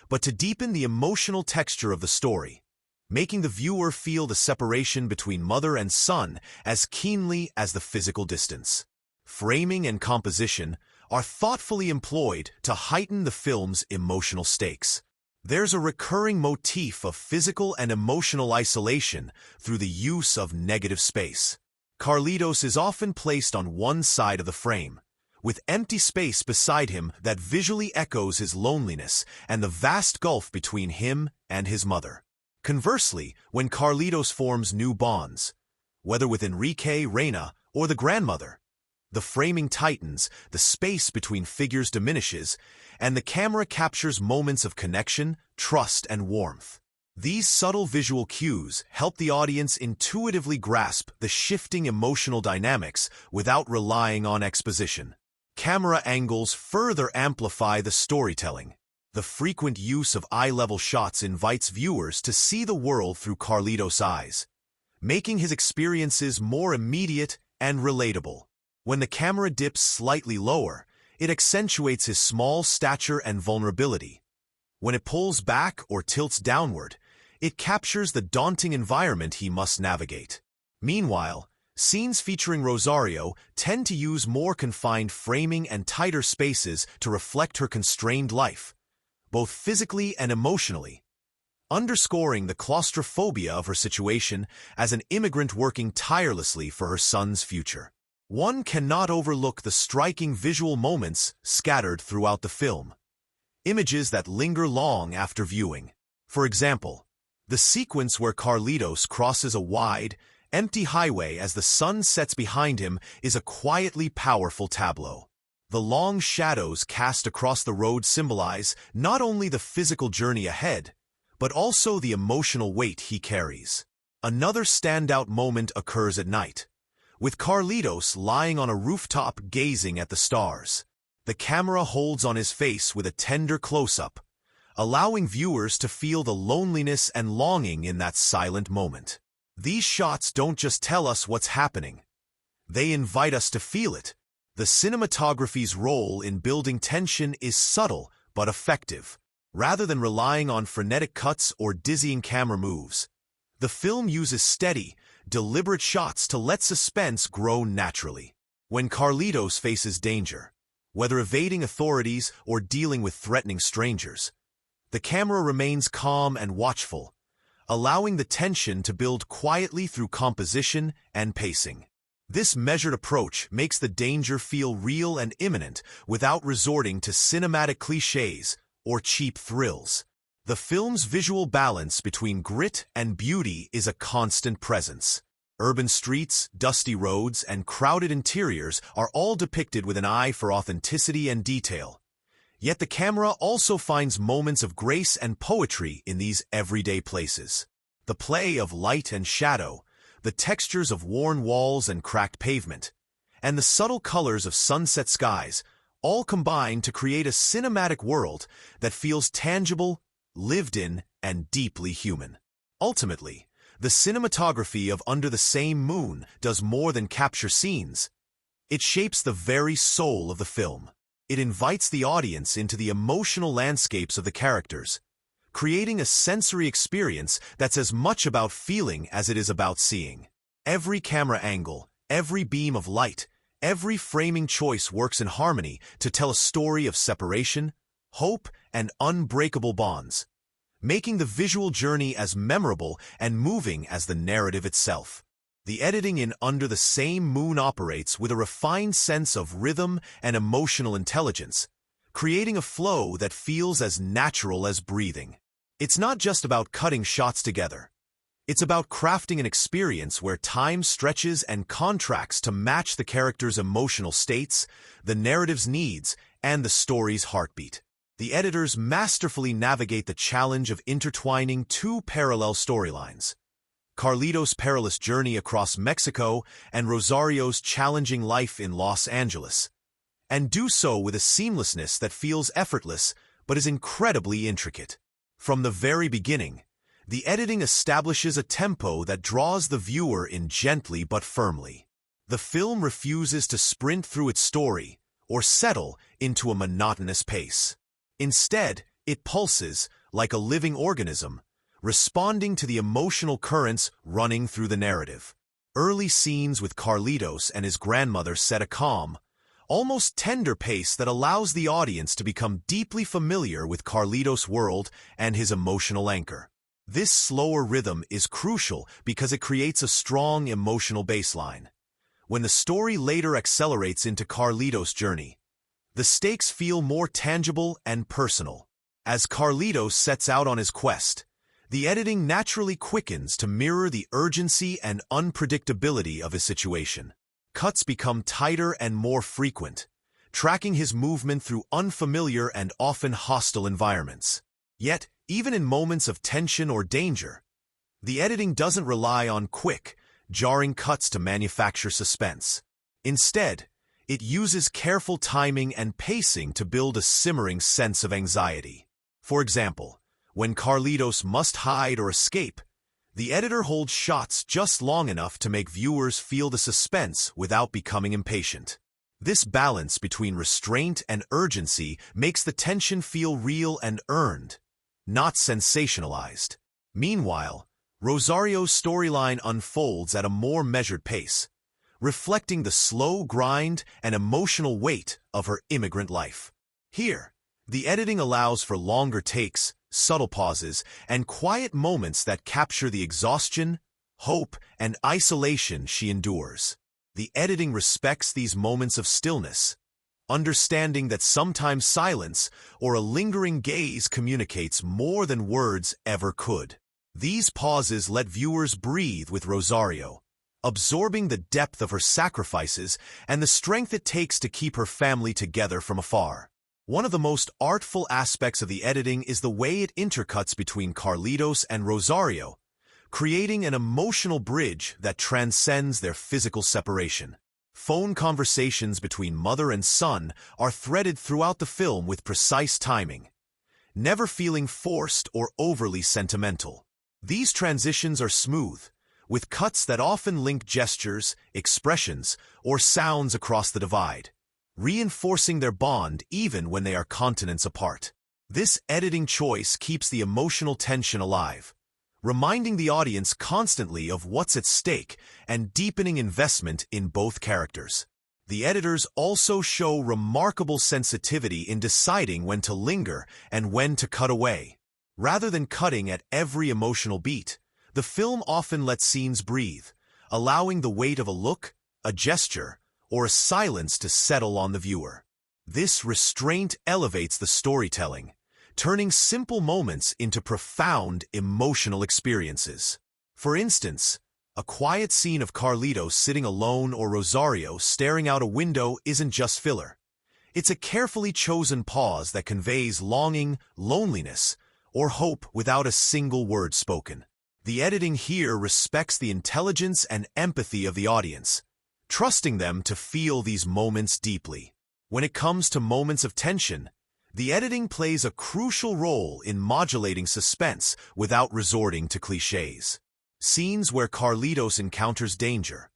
Speaker 1: but to deepen the emotional texture of the story, making the viewer feel the separation between mother and son as keenly as the physical distance. Framing and composition are thoughtfully employed to heighten the film's emotional stakes. There's a recurring motif of physical and emotional isolation through the use of negative space. Carlitos is often placed on one side of the frame, with empty space beside him that visually echoes his loneliness and the vast gulf between him and his mother. Conversely, when Carlitos forms new bonds, whether with Enrique, Reina, or the grandmother, the framing tightens, the space between figures diminishes, and the camera captures moments of connection, trust, and warmth. These subtle visual cues help the audience intuitively grasp the shifting emotional dynamics without relying on exposition. Camera angles further amplify the storytelling. The frequent use of eye-level shots invites viewers to see the world through Carlitos' eyes, making his experiences more immediate and relatable. When the camera dips slightly lower, it accentuates his small stature and vulnerability. When it pulls back or tilts downward, it captures the daunting environment he must navigate. Meanwhile, scenes featuring Rosario tend to use more confined framing and tighter spaces to reflect her constrained life, both physically and emotionally, underscoring the claustrophobia of her situation as an immigrant working tirelessly for her son's future. One cannot overlook the striking visual moments scattered throughout the film, images that linger long after viewing. For example, The sequence where Carlitos crosses a wide, empty highway as the sun sets behind him is a quietly powerful tableau. The long shadows cast across the road symbolize not only the physical journey ahead, but also the emotional weight he carries. Another standout moment occurs at night, with Carlitos lying on a rooftop gazing at the stars. The camera holds on his face with a tender close-up, allowing viewers to feel the loneliness and longing in that silent moment. These shots don't just tell us what's happening. They invite us to feel it. The cinematography's role in building tension is subtle but effective. Rather than relying on frenetic cuts or dizzying camera moves, the film uses steady, deliberate shots to let suspense grow naturally. When Carlitos faces danger, whether evading authorities or dealing with threatening strangers, the camera remains calm and watchful, allowing the tension to build quietly through composition and pacing. This measured approach makes the danger feel real and imminent without resorting to cinematic cliches or cheap thrills. The film's visual balance between grit and beauty is a constant presence. Urban streets, dusty roads, and crowded interiors are all depicted with an eye for authenticity and detail. Yet the camera also finds moments of grace and poetry in these everyday places. The play of light and shadow, the textures of worn walls and cracked pavement, and the subtle colors of sunset skies all combine to create a cinematic world that feels tangible, lived in, and deeply human. Ultimately, the cinematography of Under the Same Moon does more than capture scenes. It shapes the very soul of the film. It invites the audience into the emotional landscapes of the characters, creating a sensory experience that's as much about feeling as it is about seeing. Every camera angle, every beam of light, every framing choice works in harmony to tell a story of separation, hope, and unbreakable bonds, making the visual journey as memorable and moving as the narrative itself. The editing in Under the Same Moon operates with a refined sense of rhythm and emotional intelligence, creating a flow that feels as natural as breathing. It's not just about cutting shots together. It's about crafting an experience where time stretches and contracts to match the character's emotional states, the narrative's needs, and the story's heartbeat. The editors masterfully navigate the challenge of intertwining two parallel storylines: Carlitos' perilous journey across Mexico and Rosario's challenging life in Los Angeles, and do so with a seamlessness that feels effortless but is incredibly intricate. From the very beginning, the editing establishes a tempo that draws the viewer in gently but firmly. The film refuses to sprint through its story or settle into a monotonous pace. Instead, it pulses like a living organism, responding to the emotional currents running through the narrative. Early scenes with Carlitos and his grandmother set a calm, almost tender pace that allows the audience to become deeply familiar with Carlitos' world and his emotional anchor. This slower rhythm is crucial because it creates a strong emotional baseline. When the story later accelerates into Carlitos' journey, the stakes feel more tangible and personal. As Carlitos sets out on his quest, the editing naturally quickens to mirror the urgency and unpredictability of his situation. Cuts become tighter and more frequent, tracking his movement through unfamiliar and often hostile environments. Yet, even in moments of tension or danger, the editing doesn't rely on quick, jarring cuts to manufacture suspense. Instead, it uses careful timing and pacing to build a simmering sense of anxiety. For example, when Carlitos must hide or escape, the editor holds shots just long enough to make viewers feel the suspense without becoming impatient. This balance between restraint and urgency makes the tension feel real and earned, not sensationalized. Meanwhile, Rosario's storyline unfolds at a more measured pace, reflecting the slow grind and emotional weight of her immigrant life. Here, the editing allows for longer takes, subtle pauses, and quiet moments that capture the exhaustion, hope, and isolation she endures. The editing respects these moments of stillness, understanding that sometimes silence or a lingering gaze communicates more than words ever could. These pauses let viewers breathe with Rosario, absorbing the depth of her sacrifices and the strength it takes to keep her family together from afar. One of the most artful aspects of the editing is the way it intercuts between Carlitos and Rosario, creating an emotional bridge that transcends their physical separation. Phone conversations between mother and son are threaded throughout the film with precise timing, never feeling forced or overly sentimental. These transitions are smooth, with cuts that often link gestures, expressions, or sounds across the divide, reinforcing their bond even when they are continents apart. This editing choice keeps the emotional tension alive, reminding the audience constantly of what's at stake and deepening investment in both characters. The editors also show remarkable sensitivity in deciding when to linger and when to cut away. Rather than cutting at every emotional beat, the film often lets scenes breathe, allowing the weight of a look, a gesture, or a silence to settle on the viewer. This restraint elevates the storytelling, turning simple moments into profound emotional experiences. For instance, a quiet scene of Carlitos sitting alone or Rosario staring out a window isn't just filler. It's a carefully chosen pause that conveys longing, loneliness, or hope without a single word spoken. The editing here respects the intelligence and empathy of the audience, trusting them to feel these moments deeply. When it comes to moments of tension, the editing plays a crucial role in modulating suspense without resorting to clichés. Scenes where Carlitos encounters danger,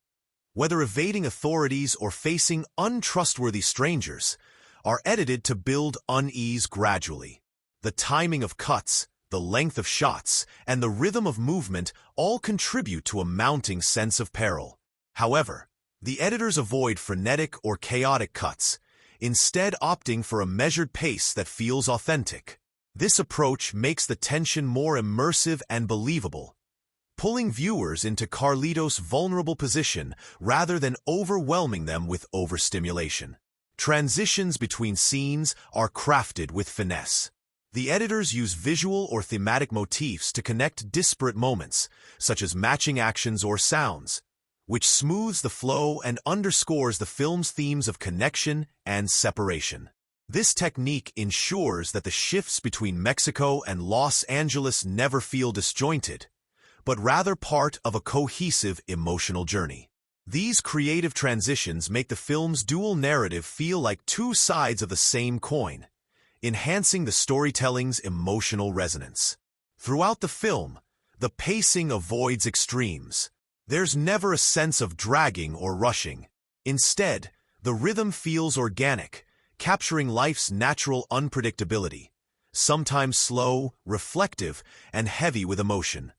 Speaker 1: whether evading authorities or facing untrustworthy strangers, are edited to build unease gradually. The timing of cuts, the length of shots, and the rhythm of movement all contribute to a mounting sense of peril. However, the editors avoid frenetic or chaotic cuts, instead opting for a measured pace that feels authentic. This approach makes the tension more immersive and believable, pulling viewers into Carlitos' vulnerable position rather than overwhelming them with overstimulation. Transitions between scenes are crafted with finesse. The editors use visual or thematic motifs to connect disparate moments, such as matching actions or sounds, which smooths the flow and underscores the film's themes of connection and separation. This technique ensures that the shifts between Mexico and Los Angeles never feel disjointed, but rather part of a cohesive emotional journey. These creative transitions make the film's dual narrative feel like two sides of the same coin, enhancing the storytelling's emotional resonance. Throughout the film, the pacing avoids extremes. There's never a sense of dragging or rushing. Instead, the rhythm feels organic, capturing life's natural unpredictability, sometimes slow, reflective, and heavy with emotion.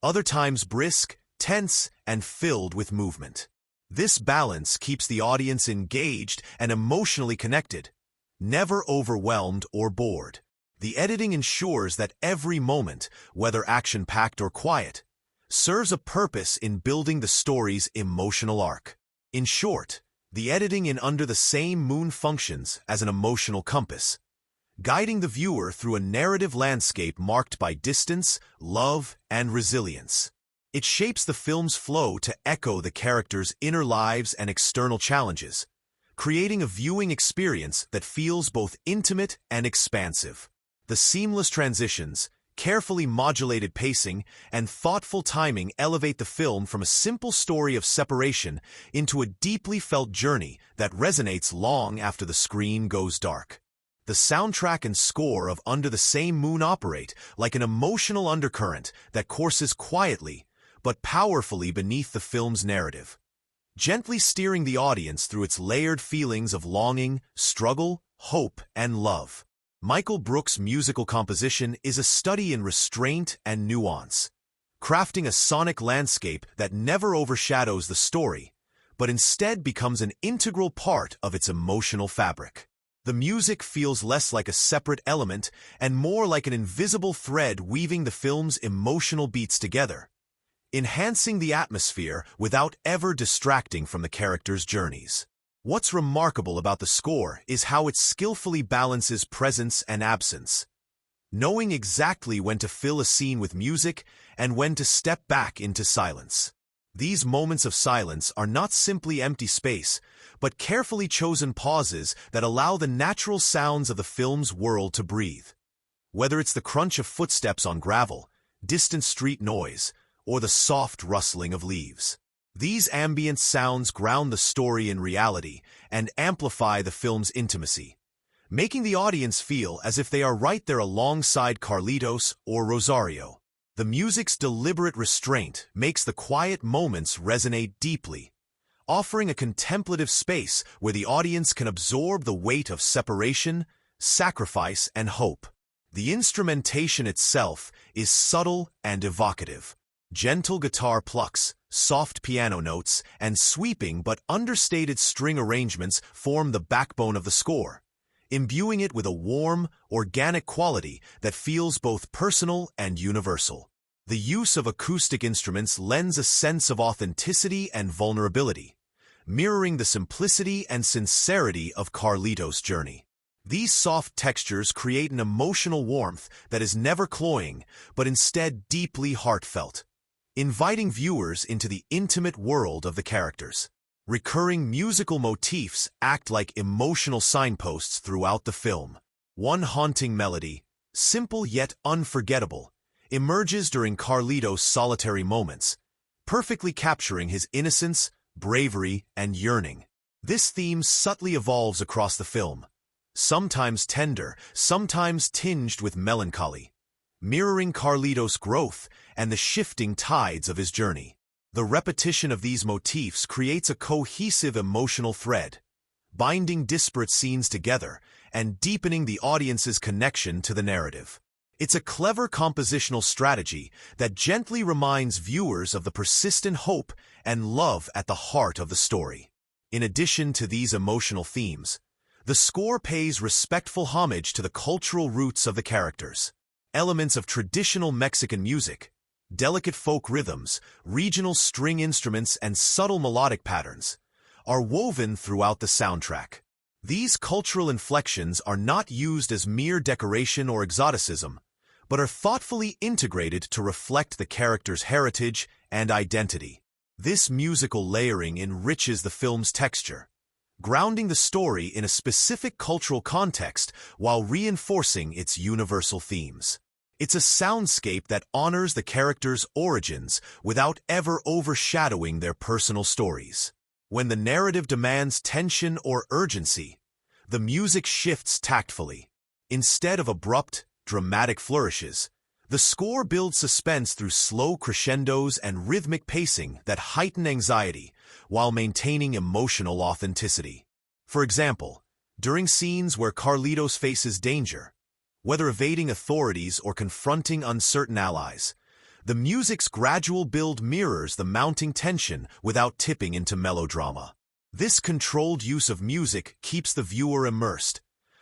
Speaker 1: Other times brisk, tense, and filled with movement. This balance keeps the audience engaged and emotionally connected, never overwhelmed or bored. The editing ensures that every moment, whether action-packed or quiet, serves a purpose in building the story's emotional arc. In short, the editing in Under the Same Moon functions as an emotional compass, guiding the viewer through a narrative landscape marked by distance, love, and resilience. It shapes the film's flow to echo the characters' inner lives and external challenges, creating a viewing experience that feels both intimate and expansive. The seamless transitions, carefully modulated pacing, and thoughtful timing elevate the film from a simple story of separation into a deeply felt journey that resonates long after the screen goes dark. The soundtrack and score of Under the Same Moon operate like an emotional undercurrent that courses quietly but powerfully beneath the film's narrative, gently steering the audience through its layered feelings of longing, struggle, hope, and love. Michael Brooks' musical composition is a study in restraint and nuance, crafting a sonic landscape that never overshadows the story, but instead becomes an integral part of its emotional fabric. The music feels less like a separate element and more like an invisible thread weaving the film's emotional beats together, enhancing the atmosphere without ever distracting from the characters' journeys. What's remarkable about the score is how it skillfully balances presence and absence. knowing exactly when to fill a scene with music and when to step back into silence. These moments of silence are not simply empty space, but carefully chosen pauses that allow the natural sounds of the film's world to breathe. Whether it's the crunch of footsteps on gravel, distant street noise, or the soft rustling of leaves, these ambient sounds ground the story in reality and amplify the film's intimacy, making the audience feel as if they are right there alongside Carlitos or Rosario. The music's deliberate restraint makes the quiet moments resonate deeply, offering a contemplative space where the audience can absorb the weight of separation, sacrifice, and hope. The instrumentation itself is subtle and evocative. Gentle guitar plucks, soft piano notes, and sweeping but understated string arrangements form the backbone of the score, imbuing it with a warm, organic quality that feels both personal and universal. The use of acoustic instruments lends a sense of authenticity and vulnerability, mirroring the simplicity and sincerity of Carlitos' journey. These soft textures create an emotional warmth that is never cloying, but instead deeply heartfelt, inviting viewers into the intimate world of the characters. Recurring musical motifs act like emotional signposts throughout the film. One haunting melody, simple yet unforgettable, emerges during Carlitos' solitary moments, perfectly capturing his innocence, bravery, and yearning. This theme subtly evolves across the film, sometimes tender, sometimes tinged with melancholy, mirroring Carlitos' growth and the shifting tides of his journey. The repetition of these motifs creates a cohesive emotional thread, binding disparate scenes together and deepening the audience's connection to the narrative. It's a clever compositional strategy that gently reminds viewers of the persistent hope and love at the heart of the story. In addition to these emotional themes, the score pays respectful homage to the cultural roots of the characters. Elements of traditional Mexican music, delicate folk rhythms, regional string instruments, and subtle melodic patterns are woven throughout the soundtrack. These cultural inflections are not used as mere decoration or exoticism, but are thoughtfully integrated to reflect the character's heritage and identity. This musical layering enriches the film's texture, grounding the story in a specific cultural context while reinforcing its universal themes. It's a soundscape that honors the characters' origins without ever overshadowing their personal stories. When the narrative demands tension or urgency, the music shifts tactfully. Instead of abrupt, dramatic flourishes, the score builds suspense through slow crescendos and rhythmic pacing that heighten anxiety while maintaining emotional authenticity. For example, during scenes where Carlitos faces danger, whether evading authorities or confronting uncertain allies, the music's gradual build mirrors the mounting tension without tipping into melodrama. This controlled use of music keeps the viewer immersed,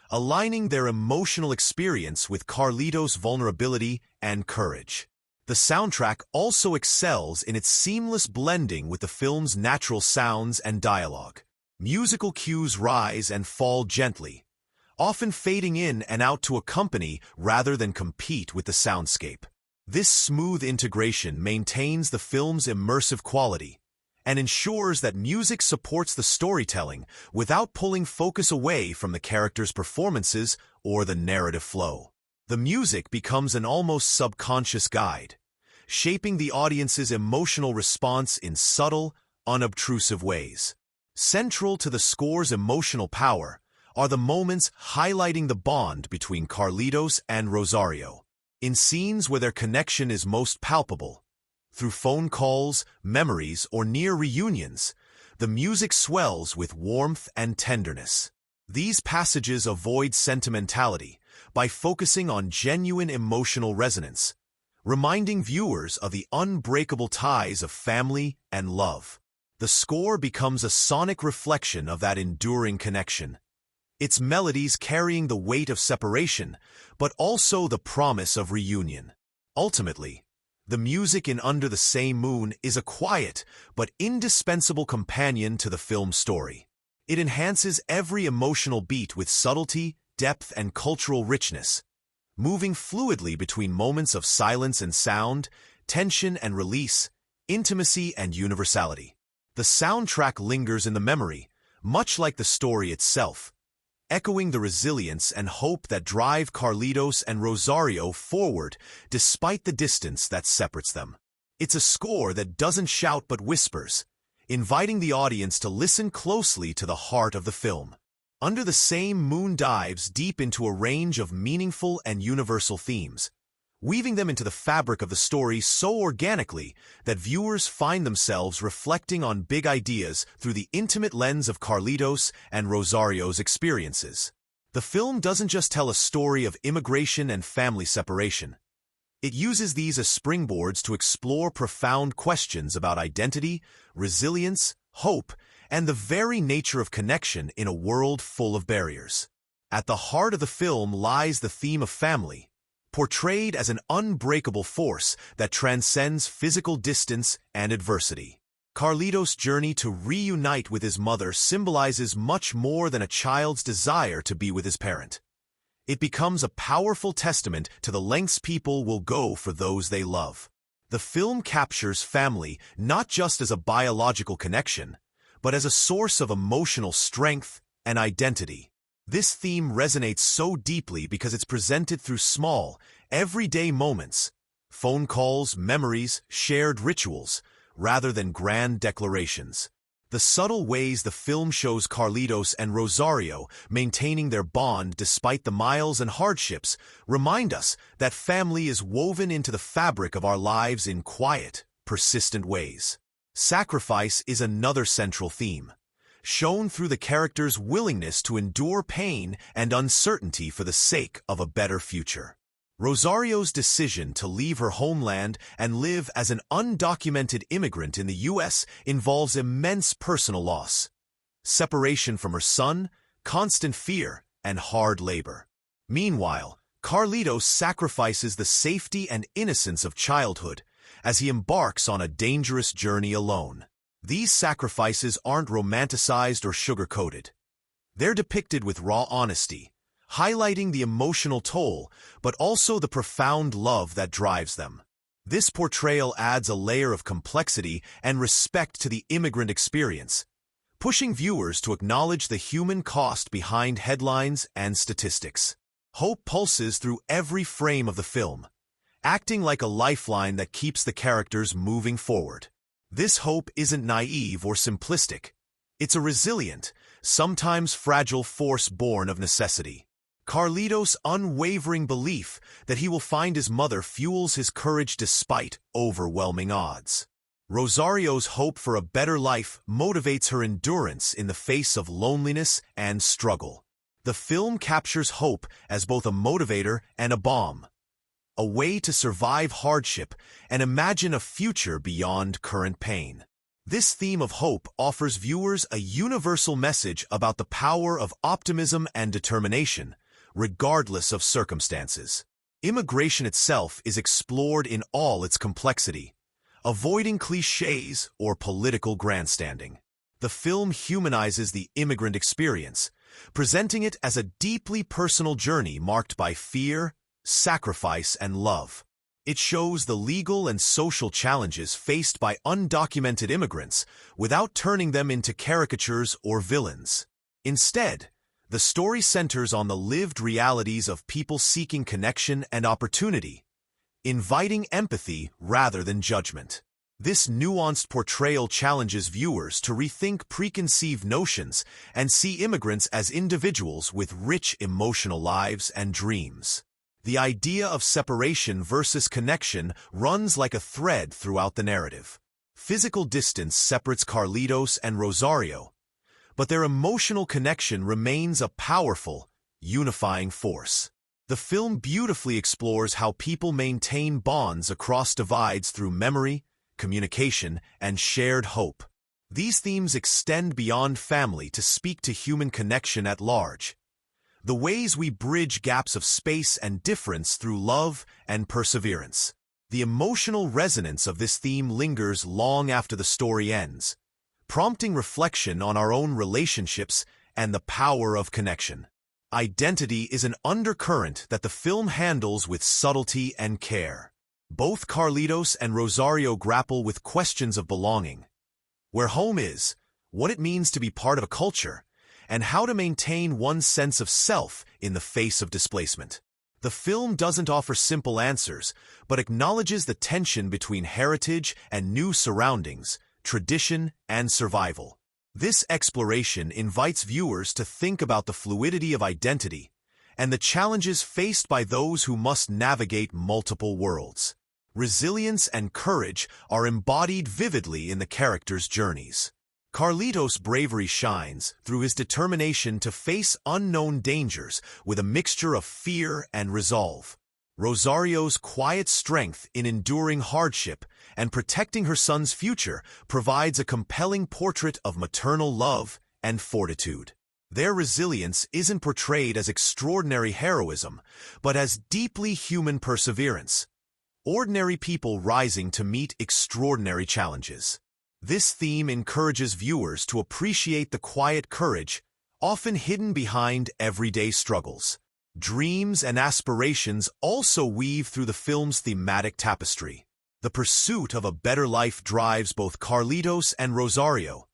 Speaker 1: aligning their emotional experience with Carlitos' vulnerability and courage. The soundtrack also excels in its seamless blending with the film's natural sounds and dialogue. Musical cues rise and fall gently, often fading in and out to accompany rather than compete with the soundscape. This smooth integration maintains the film's immersive quality and ensures that music supports the storytelling without pulling focus away from the characters' performances or the narrative flow. The music becomes an almost subconscious guide, shaping the audience's emotional response in subtle, unobtrusive ways. Central to the score's emotional power are the moments highlighting the bond between Carlitos and Rosario. In scenes where their connection is most palpable, through phone calls, memories, or near reunions, the music swells with warmth and tenderness. These passages avoid sentimentality by focusing on genuine emotional resonance, reminding viewers of the unbreakable ties of family and love. The score becomes a sonic reflection of that enduring connection, its melodies carrying the weight of separation, but also the promise of reunion. Ultimately, the music in Under the Same Moon is a quiet but indispensable companion to the film's story. It enhances every emotional beat with subtlety, depth, and cultural richness, moving fluidly between moments of silence and sound, tension and release, intimacy and universality. The soundtrack lingers in the memory, much like the story itself, echoing the resilience and hope that drive Carlitos and Rosario forward despite the distance that separates them. It's a score that doesn't shout but whispers, inviting the audience to listen closely to the heart of the film. Under the Same Moon dives deep into a range of meaningful and universal themes, weaving them into the fabric of the story so organically that viewers find themselves reflecting on big ideas through the intimate lens of Carlitos and Rosario's experiences. The film doesn't just tell a story of immigration and family separation. It uses these as springboards to explore profound questions about identity, resilience, hope, and the very nature of connection in a world full of barriers. At the heart of the film lies the theme of family, portrayed as an unbreakable force that transcends physical distance and adversity. Carlitos' journey to reunite with his mother symbolizes much more than a child's desire to be with his parent. It becomes a powerful testament to the lengths people will go for those they love. The film captures family not just as a biological connection, but as a source of emotional strength and identity. This theme resonates so deeply because it's presented through small, everyday moments, phone calls, memories, shared rituals, rather than grand declarations. The subtle ways the film shows Carlitos and Rosario maintaining their bond despite the miles and hardships remind us that family is woven into the fabric of our lives in quiet, persistent ways. Sacrifice is another central theme, shown through the character's willingness to endure pain and uncertainty for the sake of a better future. Rosario's decision to leave her homeland and live as an undocumented immigrant in the U.S. involves immense personal loss, separation from her son, constant fear, and hard labor. Meanwhile, Carlitos sacrifices the safety and innocence of childhood as he embarks on a dangerous journey alone. These sacrifices aren't romanticized or sugar-coated. They're depicted with raw honesty, highlighting the emotional toll, but also the profound love that drives them. This portrayal adds a layer of complexity and respect to the immigrant experience, pushing viewers to acknowledge the human cost behind headlines and statistics. Hope pulses through every frame of the film, acting like a lifeline that keeps the characters moving forward. This hope isn't naive or simplistic. It's a resilient, sometimes fragile force born of necessity. Carlitos' unwavering belief that he will find his mother fuels his courage despite overwhelming odds. Rosario's hope for a better life motivates her endurance in the face of loneliness and struggle. The film captures hope as both a motivator and a balm, a way to survive hardship and imagine a future beyond current pain. This theme of hope offers viewers a universal message about the power of optimism and determination, regardless of circumstances. Immigration itself is explored in all its complexity, avoiding cliches or political grandstanding. The film humanizes the immigrant experience, presenting it as a deeply personal journey marked by fear, sacrifice, and love. It shows the legal and social challenges faced by undocumented immigrants without turning them into caricatures or villains. Instead, the story centers on the lived realities of people seeking connection and opportunity, inviting empathy rather than judgment. This nuanced portrayal challenges viewers to rethink preconceived notions and see immigrants as individuals with rich emotional lives and dreams. The idea of separation versus connection runs like a thread throughout the narrative. Physical distance separates Carlitos and Rosario, but their emotional connection remains a powerful, unifying force. The film beautifully explores how people maintain bonds across divides through memory, communication, and shared hope. These themes extend beyond family to speak to human connection at large, the ways we bridge gaps of space and difference through love and perseverance. The emotional resonance of this theme lingers long after the story ends, prompting reflection on our own relationships and the power of connection. Identity is an undercurrent that the film handles with subtlety and care. Both Carlitos and Rosario grapple with questions of belonging, where home is, what it means to be part of a culture, and how to maintain one's sense of self in the face of displacement. The film doesn't offer simple answers, but acknowledges the tension between heritage and new surroundings, tradition and survival. This exploration invites viewers to think about the fluidity of identity and the challenges faced by those who must navigate multiple worlds. Resilience and courage are embodied vividly in the characters' journeys. Carlitos' bravery shines through his determination to face unknown dangers with a mixture of fear and resolve. Rosario's quiet strength in enduring hardship and protecting her son's future provides a compelling portrait of maternal love and fortitude. Their resilience isn't portrayed as extraordinary heroism, but as deeply human perseverance. Ordinary people rising to meet extraordinary challenges. This theme encourages viewers to appreciate the quiet courage, often hidden behind everyday struggles. Dreams and aspirations also weave through the film's thematic tapestry. The pursuit of a better life drives both Carlitos and Rosario,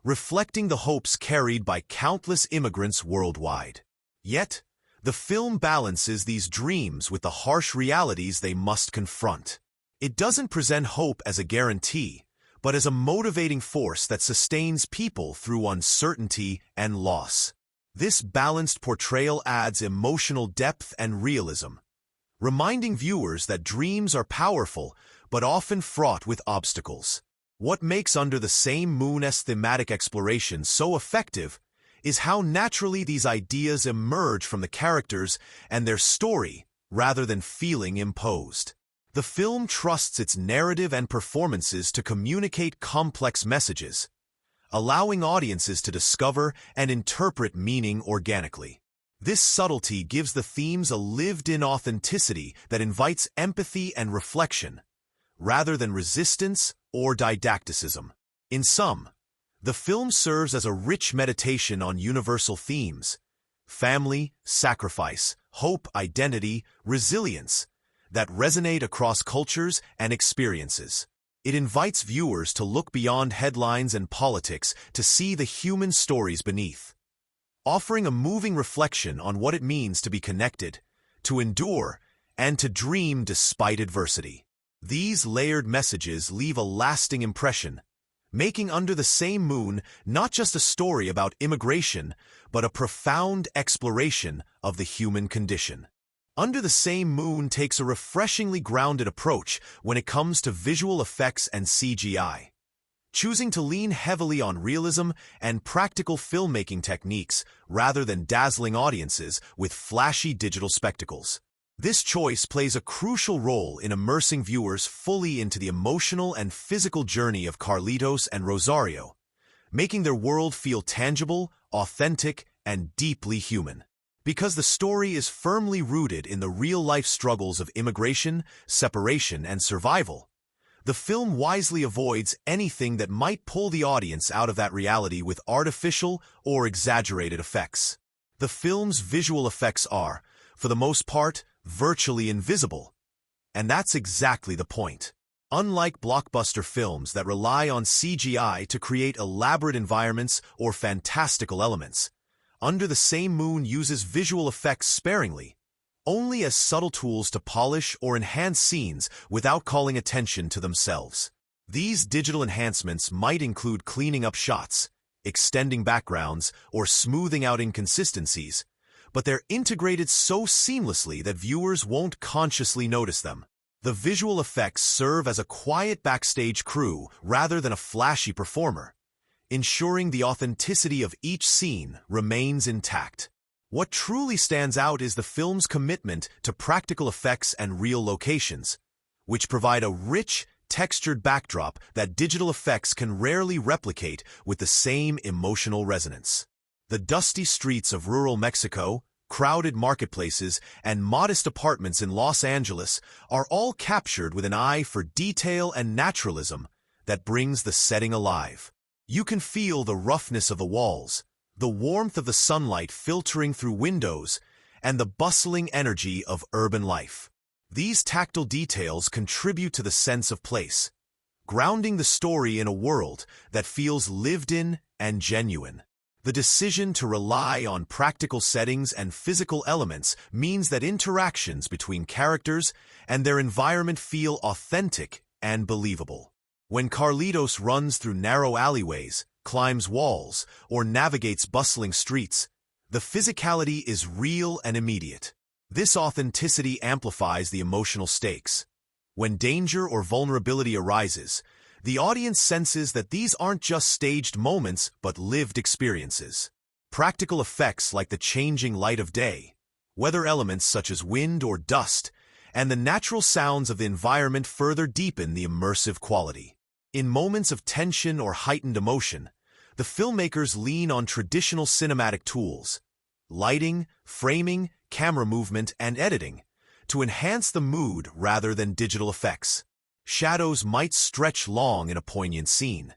Speaker 1: reflecting the hopes carried by countless immigrants worldwide. Yet, the film balances these dreams with the harsh realities they must confront. It doesn't present hope as a guarantee, but as a motivating force that sustains people through uncertainty and loss. This balanced portrayal adds emotional depth and realism, reminding viewers that dreams are powerful but often fraught with obstacles. What makes Under the Same Moon's thematic exploration so effective is how naturally these ideas emerge from the characters and their story rather than feeling imposed. The film trusts its narrative and performances to communicate complex messages, allowing audiences to discover and interpret meaning organically. This subtlety gives the themes a lived-in authenticity that invites empathy and reflection, rather than resistance or didacticism. In sum, the film serves as a rich meditation on universal themes: family, sacrifice, hope, identity, resilience, that resonate across cultures and experiences. It invites viewers to look beyond headlines and politics to see the human stories beneath, offering a moving reflection on what it means to be connected, to endure, and to dream despite adversity. These layered messages leave a lasting impression, making Under the Same Moon not just a story about immigration, but a profound exploration of the human condition. Under the Same Moon takes a refreshingly grounded approach when it comes to visual effects and CGI, choosing to lean heavily on realism and practical filmmaking techniques rather than dazzling audiences with flashy digital spectacles. This choice plays a crucial role in immersing viewers fully into the emotional and physical journey of Carlitos and Rosario, making their world feel tangible, authentic, and deeply human. Because the story is firmly rooted in the real-life struggles of immigration, separation, and survival, the film wisely avoids anything that might pull the audience out of that reality with artificial or exaggerated effects. The film's visual effects are, for the most part, virtually invisible, and that's exactly the point. Unlike blockbuster films that rely on CGI to create elaborate environments or fantastical elements, Under the Same Moon uses visual effects sparingly, only as subtle tools to polish or enhance scenes without calling attention to themselves. These digital enhancements might include cleaning up shots, extending backgrounds, or smoothing out inconsistencies, but they're integrated so seamlessly that viewers won't consciously notice them. The visual effects serve as a quiet backstage crew rather than a flashy performer, ensuring the authenticity of each scene remains intact. What truly stands out is the film's commitment to practical effects and real locations, which provide a rich, textured backdrop that digital effects can rarely replicate with the same emotional resonance. The dusty streets of rural Mexico, crowded marketplaces, and modest apartments in Los Angeles are all captured with an eye for detail and naturalism that brings the setting alive. You can feel the roughness of the walls, the warmth of the sunlight filtering through windows, and the bustling energy of urban life. These tactile details contribute to the sense of place, grounding the story in a world that feels lived in and genuine. The decision to rely on practical settings and physical elements means that interactions between characters and their environment feel authentic and believable. When Carlitos runs through narrow alleyways, climbs walls, or navigates bustling streets, the physicality is real and immediate. This authenticity amplifies the emotional stakes. When danger or vulnerability arises, the audience senses that these aren't just staged moments but lived experiences. Practical effects like the changing light of day, weather elements such as wind or dust, and the natural sounds of the environment further deepen the immersive quality. In moments of tension or heightened emotion, the filmmakers lean on traditional cinematic tools, lighting, framing, camera movement, and editing, to enhance the mood rather than digital effects. Shadows might stretch long in a poignant scene,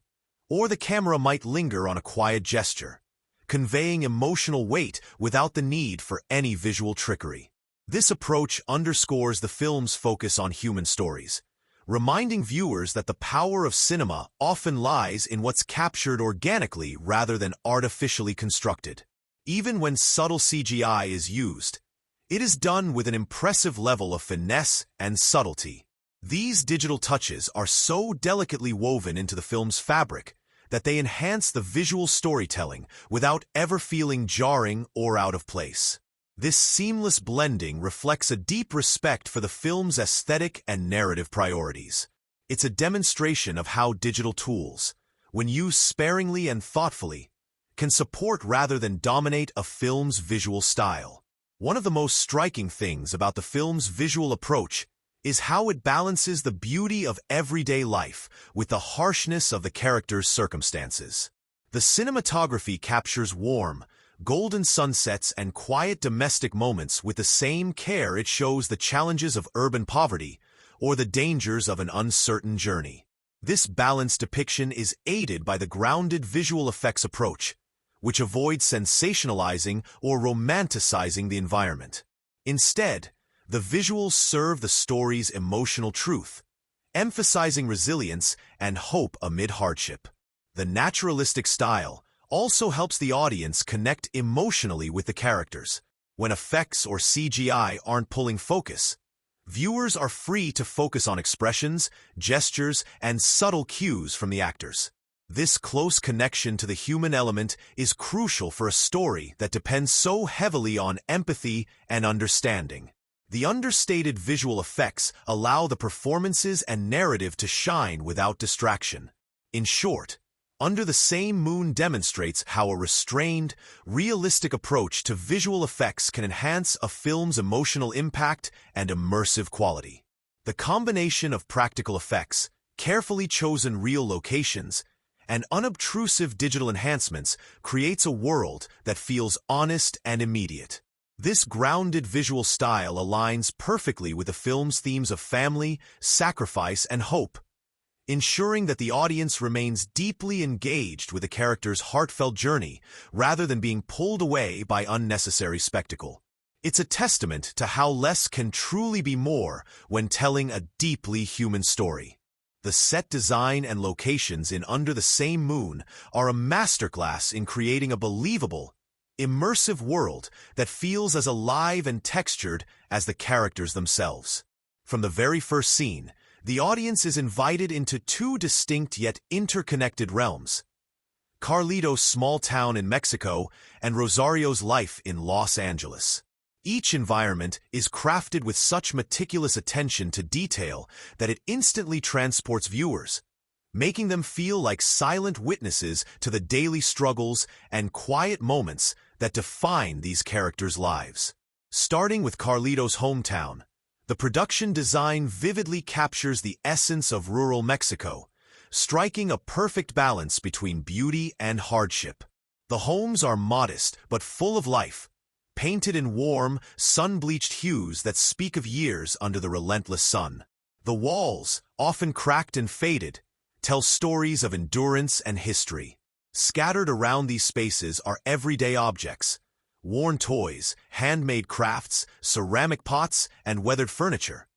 Speaker 1: or the camera might linger on a quiet gesture, conveying emotional weight without the need for any visual trickery. This approach underscores the film's focus on human stories, reminding viewers that the power of cinema often lies in what's captured organically rather than artificially constructed. Even when subtle CGI is used, it is done with an impressive level of finesse and subtlety. These digital touches are so delicately woven into the film's fabric that they enhance the visual storytelling without ever feeling jarring or out of place. This seamless blending reflects a deep respect for the film's aesthetic and narrative priorities. It's a demonstration of how digital tools, when used sparingly and thoughtfully, can support rather than dominate a film's visual style. One of the most striking things about the film's visual approach is how it balances the beauty of everyday life with the harshness of the characters' circumstances. The cinematography captures warm, golden sunsets and quiet domestic moments with the same care it shows the challenges of urban poverty or the dangers of an uncertain journey. This balanced depiction is aided by the grounded visual effects approach, which avoids sensationalizing or romanticizing the environment. Instead, the visuals serve the story's emotional truth, emphasizing resilience and hope amid hardship. The naturalistic style also helps the audience connect emotionally with the characters. When effects or CGI aren't pulling focus, viewers are free to focus on expressions, gestures, and subtle cues from the actors. This close connection to the human element is crucial for a story that depends so heavily on empathy and understanding. The understated visual effects allow the performances and narrative to shine without distraction. In short, Under the Same Moon demonstrates how a restrained, realistic approach to visual effects can enhance a film's emotional impact and immersive quality. The combination of practical effects, carefully chosen real locations, and unobtrusive digital enhancements creates a world that feels honest and immediate. This grounded visual style aligns perfectly with the film's themes of family, sacrifice, and hope, ensuring that the audience remains deeply engaged with the character's heartfelt journey rather than being pulled away by unnecessary spectacle. It's a testament to how less can truly be more when telling a deeply human story. The set design and locations in Under the Same Moon are a masterclass in creating a believable, immersive world that feels as alive and textured as the characters themselves. From the very first scene, the audience is invited into two distinct yet interconnected realms: Carlitos' small town in Mexico and Rosario's life in Los Angeles. Each environment is crafted with such meticulous attention to detail that it instantly transports viewers, making them feel like silent witnesses to the daily struggles and quiet moments that define these characters' lives. Starting with Carlitos' hometown, the production design vividly captures the essence of rural Mexico, striking a perfect balance between beauty and hardship. The homes are modest but full of life, painted in warm, sun-bleached hues that speak of years under the relentless sun. The walls, often cracked and faded, tell stories of endurance and history. Scattered around these spaces are everyday objects, worn toys, handmade crafts, ceramic pots, and weathered furniture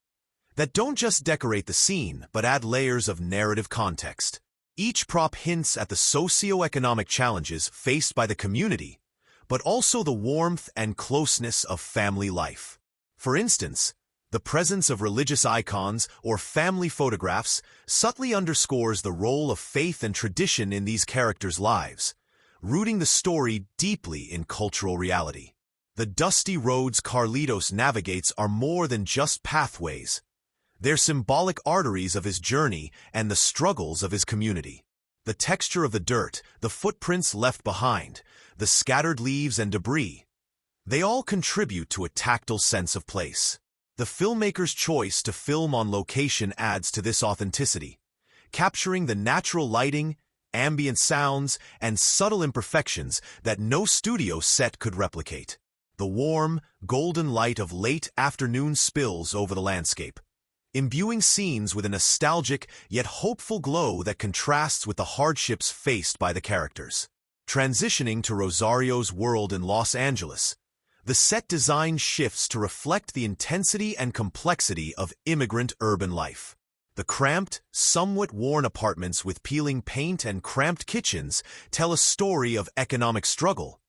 Speaker 1: that don't just decorate the scene but add layers of narrative context. Each prop hints at the socio-economic challenges faced by the community, but also the warmth and closeness of family life. For instance, the presence of religious icons or family photographs subtly underscores the role of faith and tradition in these characters' lives, rooting the story deeply in cultural reality. The dusty roads Carlitos navigates are more than just pathways. They're symbolic arteries of his journey and the struggles of his community. The texture of the dirt, the footprints left behind, the scattered leaves and debris, they all contribute to a tactile sense of place. The filmmaker's choice to film on location adds to this authenticity, capturing the natural lighting, ambient sounds, and subtle imperfections that no studio set could replicate. The warm, golden light of late afternoon spills over the landscape, imbuing scenes with a nostalgic yet hopeful glow that contrasts with the hardships faced by the characters. Transitioning to Rosario's world in Los Angeles, the set design shifts to reflect the intensity and complexity of immigrant urban life. The cramped, somewhat worn apartments with peeling paint and cramped kitchens tell a story of economic struggle,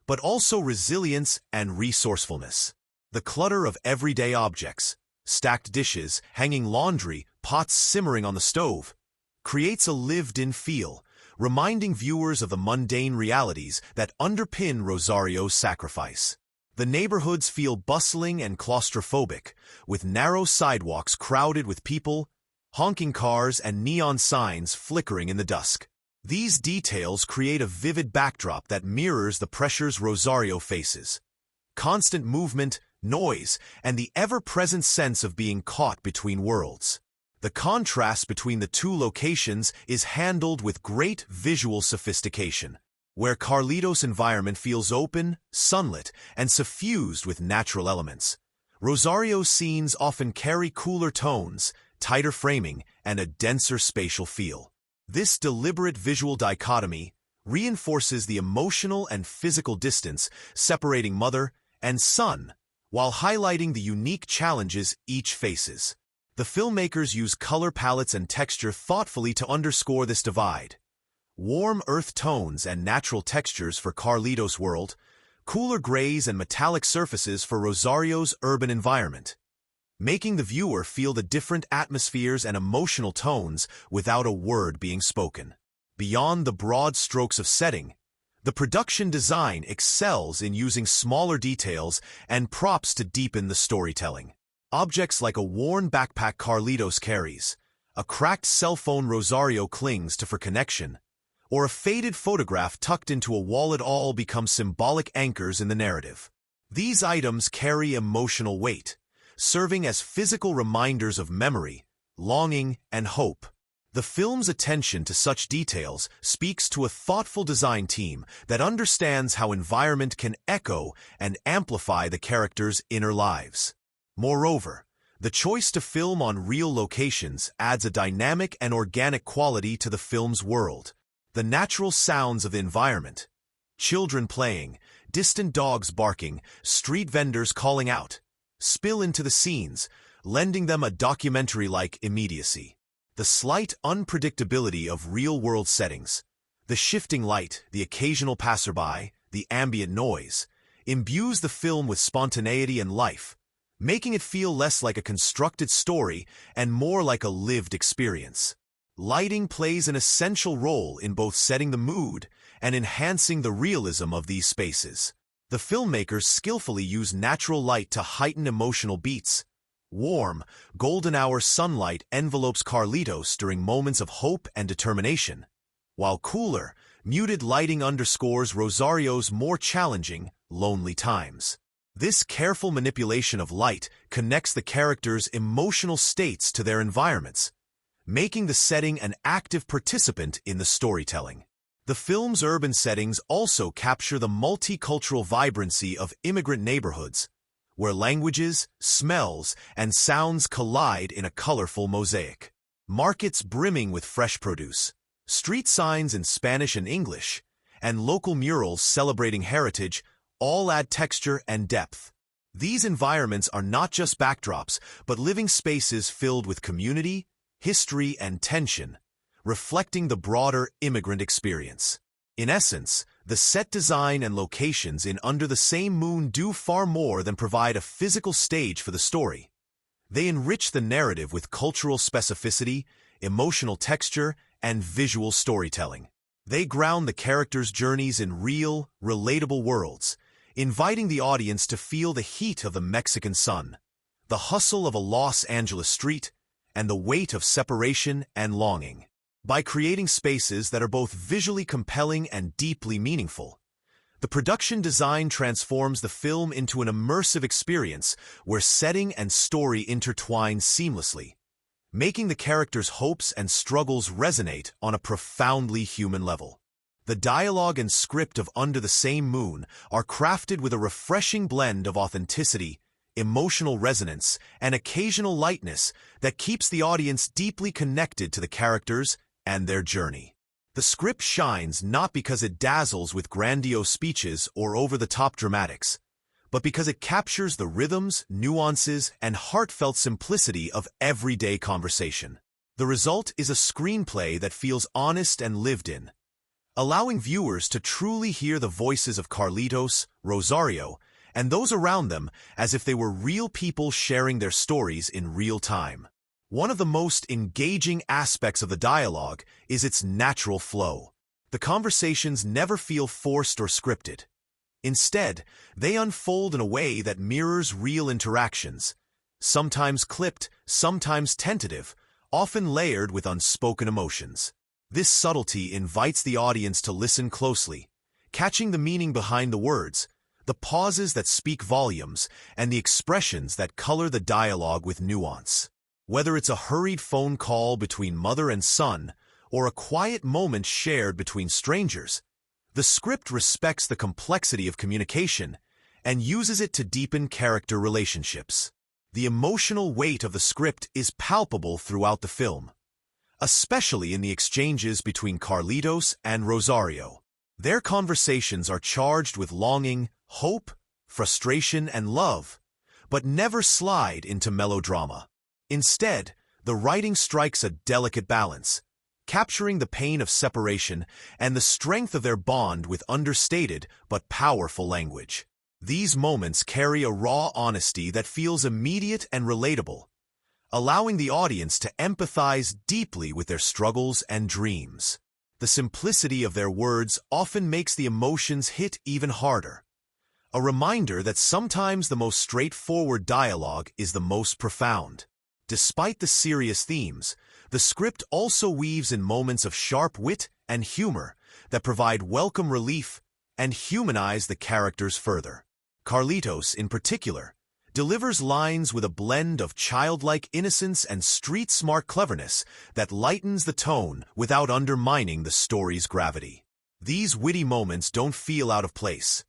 Speaker 1: but also resilience and resourcefulness. The clutter of everyday objects, stacked dishes, hanging laundry, pots simmering on the stove, creates a lived-in feel, reminding viewers of the mundane realities that underpin Rosario's sacrifice. The neighborhoods feel bustling and claustrophobic, with narrow sidewalks crowded with people, honking cars, and neon signs flickering in the dusk. These details create a vivid backdrop that mirrors the pressures Rosario faces. Constant movement, noise, and the ever-present sense of being caught between worlds. The contrast between the two locations is handled with great visual sophistication, where Carlitos' environment feels open, sunlit, and suffused with natural elements. Rosario's scenes often carry cooler tones, tighter framing, and a denser spatial feel. This deliberate visual dichotomy reinforces the emotional and physical distance separating mother and son, while highlighting the unique challenges each faces. The filmmakers use color palettes and texture thoughtfully to underscore this divide. Warm earth tones and natural textures for Carlitos' world, cooler grays and metallic surfaces for Rosario's urban environment, making the viewer feel the different atmospheres and emotional tones without a word being spoken. Beyond the broad strokes of setting, the production design excels in using smaller details and props to deepen the storytelling. Objects like a worn backpack Carlitos carries, a cracked cell phone Rosario clings to for connection, or a faded photograph tucked into a wallet all become symbolic anchors in the narrative. These items carry emotional weight, serving as physical reminders of memory, longing, and hope. The film's attention to such details speaks to a thoughtful design team that understands how environment can echo and amplify the characters' inner lives. Moreover, the choice to film on real locations adds a dynamic and organic quality to the film's world. The natural sounds of the environment, children playing, distant dogs barking, street vendors calling out, spill into the scenes, lending them a documentary-like immediacy. The slight unpredictability of real-world settings, the shifting light, the occasional passerby, the ambient noise, imbues the film with spontaneity and life, making it feel less like a constructed story and more like a lived experience. Lighting plays an essential role in both setting the mood and enhancing the realism of these spaces. The filmmakers skillfully use natural light to heighten emotional beats. Warm, golden-hour sunlight envelopes Carlitos during moments of hope and determination, while cooler, muted lighting underscores Rosario's more challenging, lonely times. This careful manipulation of light connects the characters' emotional states to their environments, making the setting an active participant in the storytelling. The film's urban settings also capture the multicultural vibrancy of immigrant neighborhoods, where languages, smells, and sounds collide in a colorful mosaic. Markets brimming with fresh produce, Street signs in Spanish and English, and local murals celebrating heritage all add texture and depth. These environments are not just backdrops, but living spaces filled with community, history, and tension, reflecting the broader immigrant experience. In essence, the set design and locations in Under the Same Moon do far more than provide a physical stage for the story. They enrich the narrative with cultural specificity, emotional texture, and visual storytelling. They ground the characters' journeys in real, relatable worlds, inviting the audience to feel the heat of the Mexican sun, the hustle of a Los Angeles street, and the weight of separation and longing. By creating spaces that are both visually compelling and deeply meaningful, the production design transforms the film into an immersive experience where setting and story intertwine seamlessly, making the characters' hopes and struggles resonate on a profoundly human level. The dialogue and script of Under the Same Moon are crafted with a refreshing blend of authenticity, emotional resonance, and occasional lightness that keeps the audience deeply connected to the characters and their journey. The script shines not because it dazzles with grandiose speeches or over-the-top dramatics, but because it captures the rhythms, nuances, and heartfelt simplicity of everyday conversation. The result is a screenplay that feels honest and lived in, allowing viewers to truly hear the voices of Carlitos, Rosario, and those around them as if they were real people sharing their stories in real time. One of the most engaging aspects of the dialogue is its natural flow. The conversations never feel forced or scripted. Instead, they unfold in a way that mirrors real interactions, sometimes clipped, sometimes tentative, often layered with unspoken emotions. This subtlety invites the audience to listen closely, catching the meaning behind the words, the pauses that speak volumes, and the expressions that color the dialogue with nuance. Whether it's a hurried phone call between mother and son, or a quiet moment shared between strangers, the script respects the complexity of communication and uses it to deepen character relationships. The emotional weight of the script is palpable throughout the film, especially in the exchanges between Carlitos and Rosario. Their conversations are charged with longing, hope, frustration, and love, but never slide into melodrama. Instead, the writing strikes a delicate balance, capturing the pain of separation and the strength of their bond with understated but powerful language. These moments carry a raw honesty that feels immediate and relatable, allowing the audience to empathize deeply with their struggles and dreams. The simplicity of their words often makes the emotions hit even harder, a reminder that sometimes the most straightforward dialogue is the most profound. Despite the serious themes, the script also weaves in moments of sharp wit and humor that provide welcome relief and humanize the characters further. Carlitos, in particular, delivers lines with a blend of childlike innocence and street-smart cleverness that lightens the tone without undermining the story's gravity. These witty moments don't feel out of place.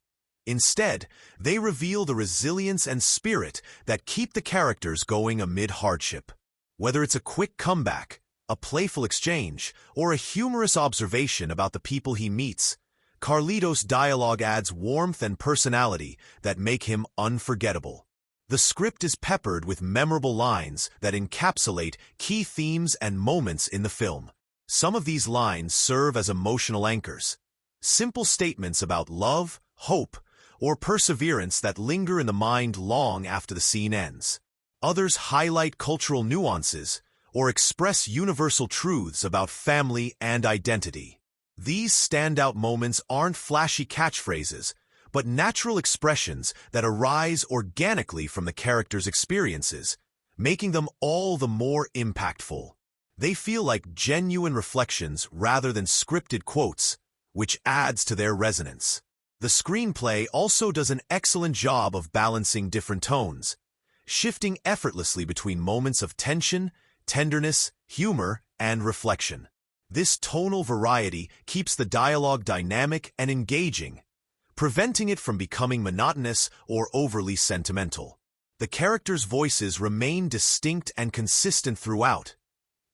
Speaker 1: Instead, they reveal the resilience and spirit that keep the characters going amid hardship. Whether it's a quick comeback, a playful exchange, or a humorous observation about the people he meets, Carlitos' dialogue adds warmth and personality that make him unforgettable. The script is peppered with memorable lines that encapsulate key themes and moments in the film. Some of these lines serve as emotional anchors, simple statements about love, hope, or perseverance that linger in the mind long after the scene ends. Others highlight cultural nuances or express universal truths about family and identity. These standout moments aren't flashy catchphrases, but natural expressions that arise organically from the characters' experiences, making them all the more impactful. They feel like genuine reflections rather than scripted quotes, which adds to their resonance. The screenplay also does an excellent job of balancing different tones, shifting effortlessly between moments of tension, tenderness, humor, and reflection. This tonal variety keeps the dialogue dynamic and engaging, preventing it from becoming monotonous or overly sentimental. The characters' voices remain distinct and consistent throughout,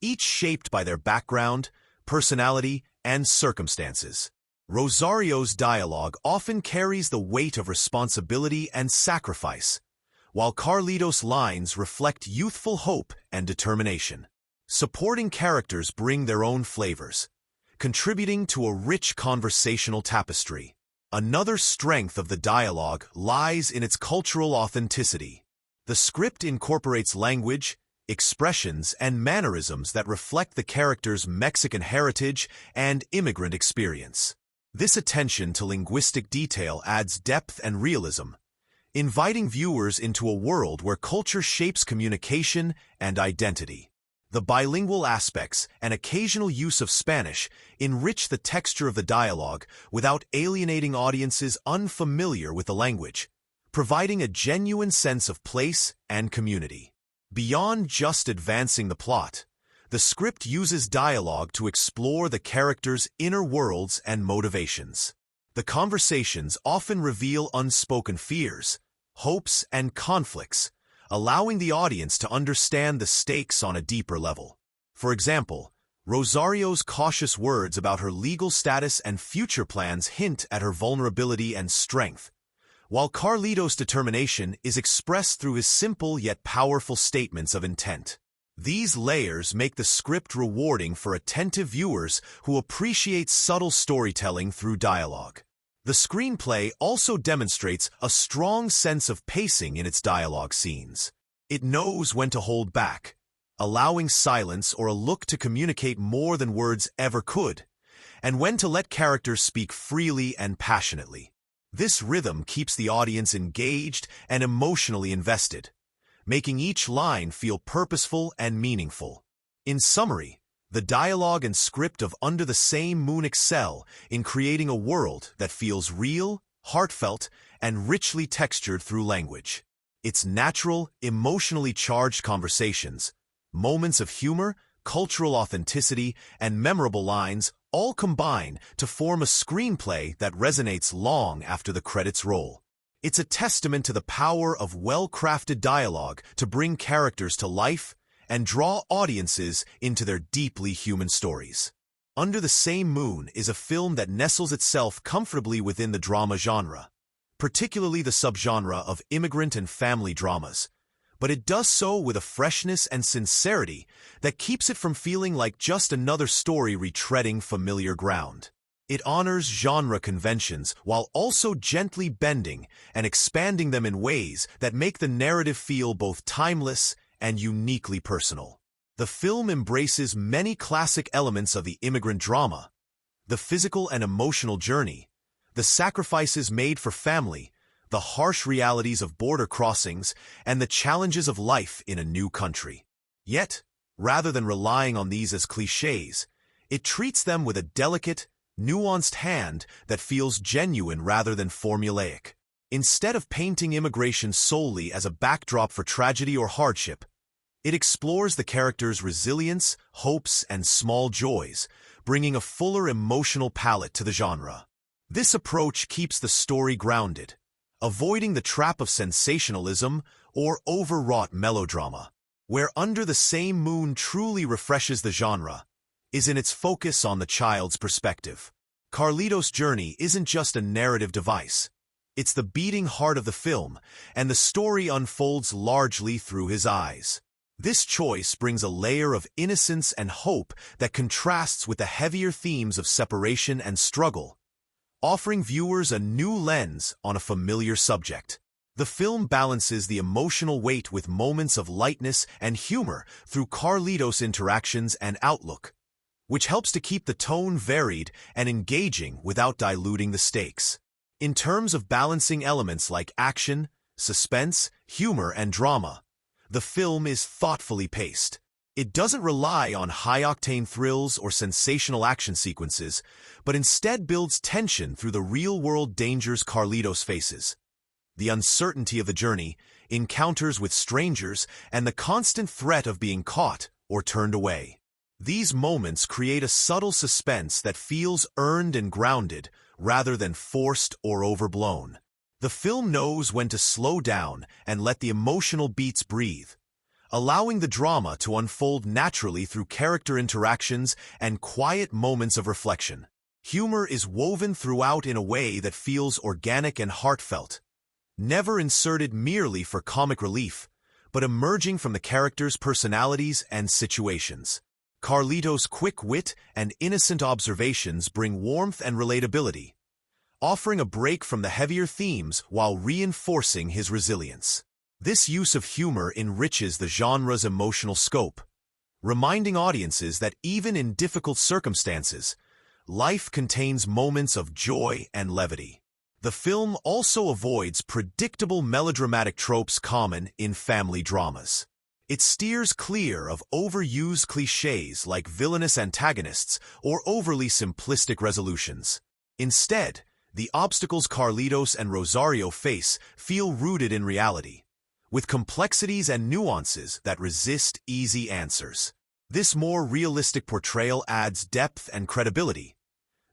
Speaker 1: each shaped by their background, personality, and circumstances. Rosario's dialogue often carries the weight of responsibility and sacrifice, while Carlitos' lines reflect youthful hope and determination. Supporting characters bring their own flavors, contributing to a rich conversational tapestry. Another strength of the dialogue lies in its cultural authenticity. The script incorporates language, expressions, and mannerisms that reflect the character's Mexican heritage and immigrant experience. This attention to linguistic detail adds depth and realism, inviting viewers into a world where culture shapes communication and identity. The bilingual aspects and occasional use of Spanish enrich the texture of the dialogue without alienating audiences unfamiliar with the language, providing a genuine sense of place and community. Beyond just advancing the plot, the script uses dialogue to explore the characters' inner worlds and motivations. The conversations often reveal unspoken fears, hopes, and conflicts, allowing the audience to understand the stakes on a deeper level. For example, Rosario's cautious words about her legal status and future plans hint at her vulnerability and strength, while Carlitos' determination is expressed through his simple yet powerful statements of intent. These layers make the script rewarding for attentive viewers who appreciate subtle storytelling through dialogue. The screenplay also demonstrates a strong sense of pacing in its dialogue scenes. It knows when to hold back, allowing silence or a look to communicate more than words ever could, and when to let characters speak freely and passionately. This rhythm keeps the audience engaged and emotionally invested, making each line feel purposeful and meaningful. In summary, the dialogue and script of Under the Same Moon excel in creating a world that feels real, heartfelt, and richly textured through language. Its natural, emotionally charged conversations, moments of humor, cultural authenticity, and memorable lines all combine to form a screenplay that resonates long after the credits roll. It's a testament to the power of well-crafted dialogue to bring characters to life and draw audiences into their deeply human stories. Under the Same Moon is a film that nestles itself comfortably within the drama genre, particularly the subgenre of immigrant and family dramas, but it does so with a freshness and sincerity that keeps it from feeling like just another story retreading familiar ground. It honors genre conventions while also gently bending and expanding them in ways that make the narrative feel both timeless and uniquely personal. The film embraces many classic elements of the immigrant drama: the physical and emotional journey, the sacrifices made for family, the harsh realities of border crossings, and the challenges of life in a new country. Yet, rather than relying on these as cliches, it treats them with a delicate, nuanced hand that feels genuine rather than formulaic. Instead of painting immigration solely as a backdrop for tragedy or hardship, it explores the characters' resilience, hopes, and small joys, bringing a fuller emotional palette to the genre. This approach keeps the story grounded, avoiding the trap of sensationalism or overwrought melodrama. Where Under the Same Moon truly refreshes the genre is in its focus on the child's perspective. Carlitos' journey isn't just a narrative device. It's the beating heart of the film, and the story unfolds largely through his eyes. This choice brings a layer of innocence and hope that contrasts with the heavier themes of separation and struggle, offering viewers a new lens on a familiar subject. The film balances the emotional weight with moments of lightness and humor through Carlitos' interactions and outlook, which helps to keep the tone varied and engaging without diluting the stakes. In terms of balancing elements like action, suspense, humor, and drama, the film is thoughtfully paced. It doesn't rely on high-octane thrills or sensational action sequences, but instead builds tension through the real-world dangers Carlitos faces. The uncertainty of the journey, encounters with strangers, and the constant threat of being caught or turned away. These moments create a subtle suspense that feels earned and grounded rather than forced or overblown. The film knows when to slow down and let the emotional beats breathe, allowing the drama to unfold naturally through character interactions and quiet moments of reflection. Humor is woven throughout in a way that feels organic and heartfelt, never inserted merely for comic relief, but emerging from the characters' personalities and situations. Carlito's quick wit and innocent observations bring warmth and relatability, offering a break from the heavier themes while reinforcing his resilience. This use of humor enriches the genre's emotional scope, reminding audiences that even in difficult circumstances, life contains moments of joy and levity. The film also avoids predictable melodramatic tropes common in family dramas. It steers clear of overused clichés like villainous antagonists or overly simplistic resolutions. Instead, the obstacles Carlitos and Rosario face feel rooted in reality, with complexities and nuances that resist easy answers. This more realistic portrayal adds depth and credibility,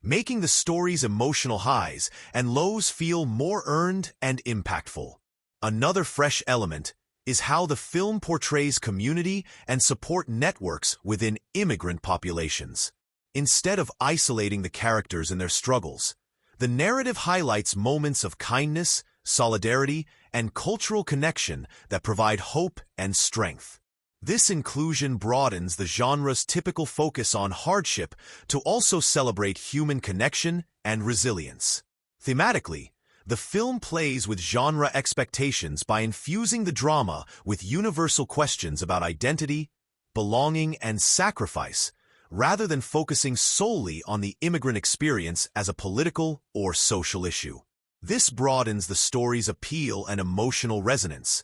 Speaker 1: making the story's emotional highs and lows feel more earned and impactful. Another fresh element is how the film portrays community and support networks within immigrant populations. Instead of isolating the characters and their struggles, the narrative highlights moments of kindness, solidarity, and cultural connection that provide hope and strength. This inclusion broadens the genre's typical focus on hardship to also celebrate human connection and resilience. Thematically, the film plays with genre expectations by infusing the drama with universal questions about identity, belonging, and sacrifice, rather than focusing solely on the immigrant experience as a political or social issue. This broadens the story's appeal and emotional resonance,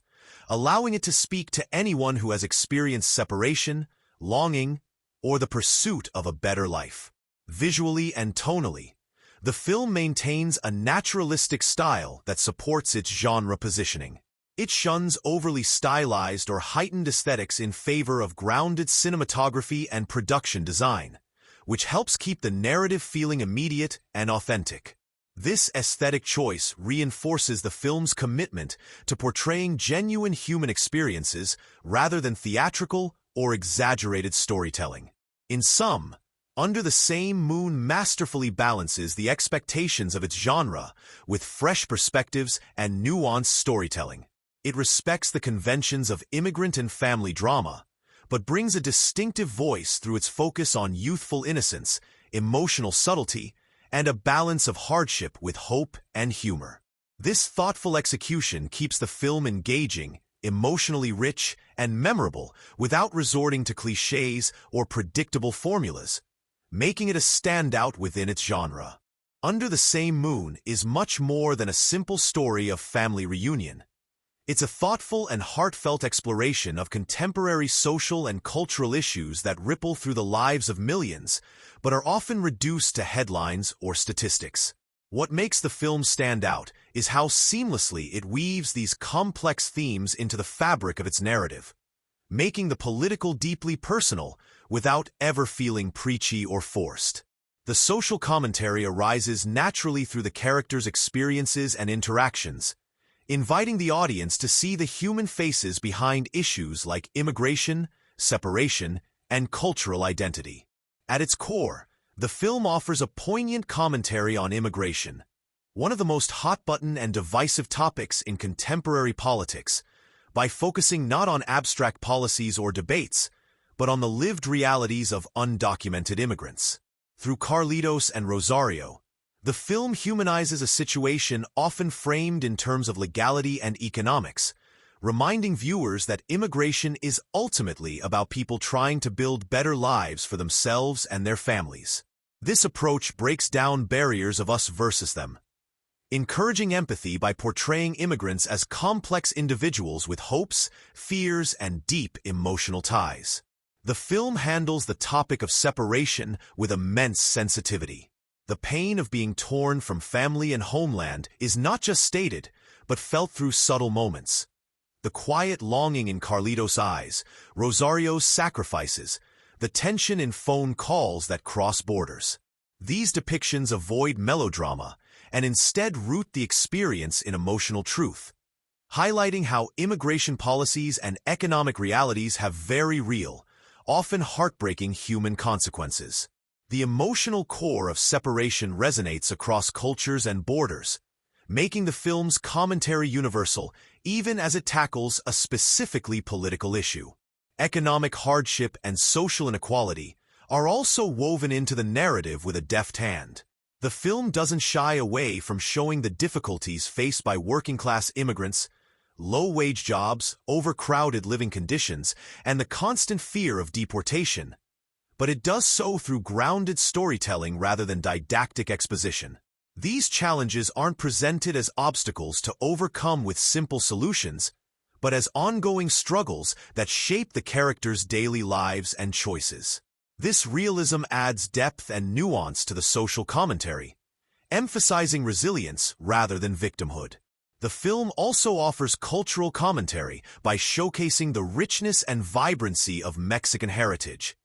Speaker 1: allowing it to speak to anyone who has experienced separation, longing, or the pursuit of a better life. Visually and tonally, the film maintains a naturalistic style that supports its genre positioning. It shuns overly stylized or heightened aesthetics in favor of grounded cinematography and production design, which helps keep the narrative feeling immediate and authentic. This aesthetic choice reinforces the film's commitment to portraying genuine human experiences rather than theatrical or exaggerated storytelling. In sum, Under the Same Moon masterfully balances the expectations of its genre with fresh perspectives and nuanced storytelling. It respects the conventions of immigrant and family drama, but brings a distinctive voice through its focus on youthful innocence, emotional subtlety, and a balance of hardship with hope and humor. This thoughtful execution keeps the film engaging, emotionally rich, and memorable without resorting to clichés or predictable formulas, making it a standout within its genre. Under the Same Moon is much more than a simple story of family reunion. It's a thoughtful and heartfelt exploration of contemporary social and cultural issues that ripple through the lives of millions, but are often reduced to headlines or statistics. What makes the film stand out is how seamlessly it weaves these complex themes into the fabric of its narrative, making the political deeply personal without ever feeling preachy or forced. The social commentary arises naturally through the characters' experiences and interactions, inviting the audience to see the human faces behind issues like immigration, separation, and cultural identity. At its core, the film offers a poignant commentary on immigration, one of the most hot-button and divisive topics in contemporary politics, by focusing not on abstract policies or debates, but on the lived realities of undocumented immigrants. Through Carlitos and Rosario, the film humanizes a situation often framed in terms of legality and economics, reminding viewers that immigration is ultimately about people trying to build better lives for themselves and their families. This approach breaks down barriers of us versus them, encouraging empathy by portraying immigrants as complex individuals with hopes, fears, and deep emotional ties. The film handles the topic of separation with immense sensitivity. The pain of being torn from family and homeland is not just stated, but felt through subtle moments. The quiet longing in Carlitos' eyes, Rosario's sacrifices, the tension in phone calls that cross borders. These depictions avoid melodrama and instead root the experience in emotional truth, highlighting how immigration policies and economic realities have very real, often heartbreaking human consequences. The emotional core of separation resonates across cultures and borders, making the film's commentary universal even as it tackles a specifically political issue. Economic hardship and social inequality are also woven into the narrative with a deft hand. The film doesn't shy away from showing the difficulties faced by working-class immigrants, low-wage jobs, overcrowded living conditions, and the constant fear of deportation. But it does so through grounded storytelling rather than didactic exposition. These challenges aren't presented as obstacles to overcome with simple solutions, but as ongoing struggles that shape the characters' daily lives and choices. This realism adds depth and nuance to the social commentary, emphasizing resilience rather than victimhood. The film also offers cultural commentary by showcasing the richness and vibrancy of Mexican heritage,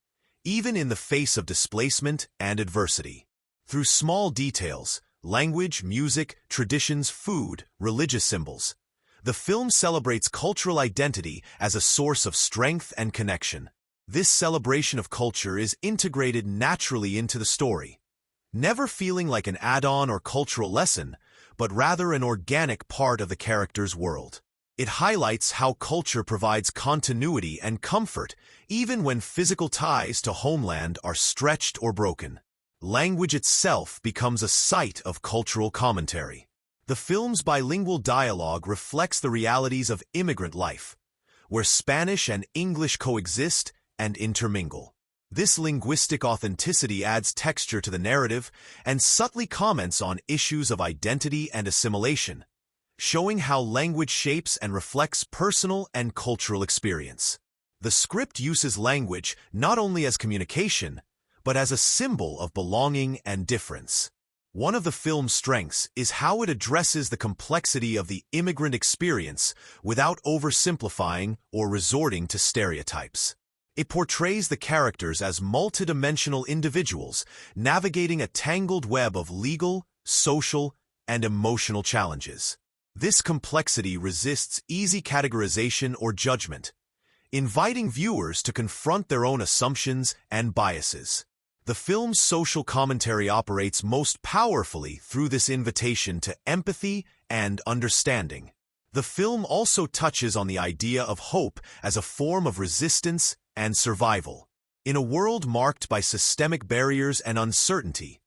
Speaker 1: even in the face of displacement and adversity. Through small details, language, music, traditions, food, religious symbols, the film celebrates cultural identity as a source of strength and connection. This celebration of culture is integrated naturally into the story, never feeling like an add-on or cultural lesson, but rather an organic part of the character's world. It highlights how culture provides continuity and comfort even when physical ties to homeland are stretched or broken. Language itself becomes a site of cultural commentary. The film's bilingual dialogue reflects the realities of immigrant life, where Spanish and English coexist and intermingle. This linguistic authenticity adds texture to the narrative and subtly comments on issues of identity and assimilation, showing how language shapes and reflects personal and cultural experience. The script uses language not only as communication, but as a symbol of belonging and difference. One of the film's strengths is how it addresses the complexity of the immigrant experience without oversimplifying or resorting to stereotypes. It portrays the characters as multidimensional individuals navigating a tangled web of legal, social, and emotional challenges. This complexity resists easy categorization or judgment, inviting viewers to confront their own assumptions and biases. The film's social commentary operates most powerfully through this invitation to empathy and understanding. The film also touches on the idea of hope as a form of resistance and survival. In a world marked by systemic barriers and uncertainty,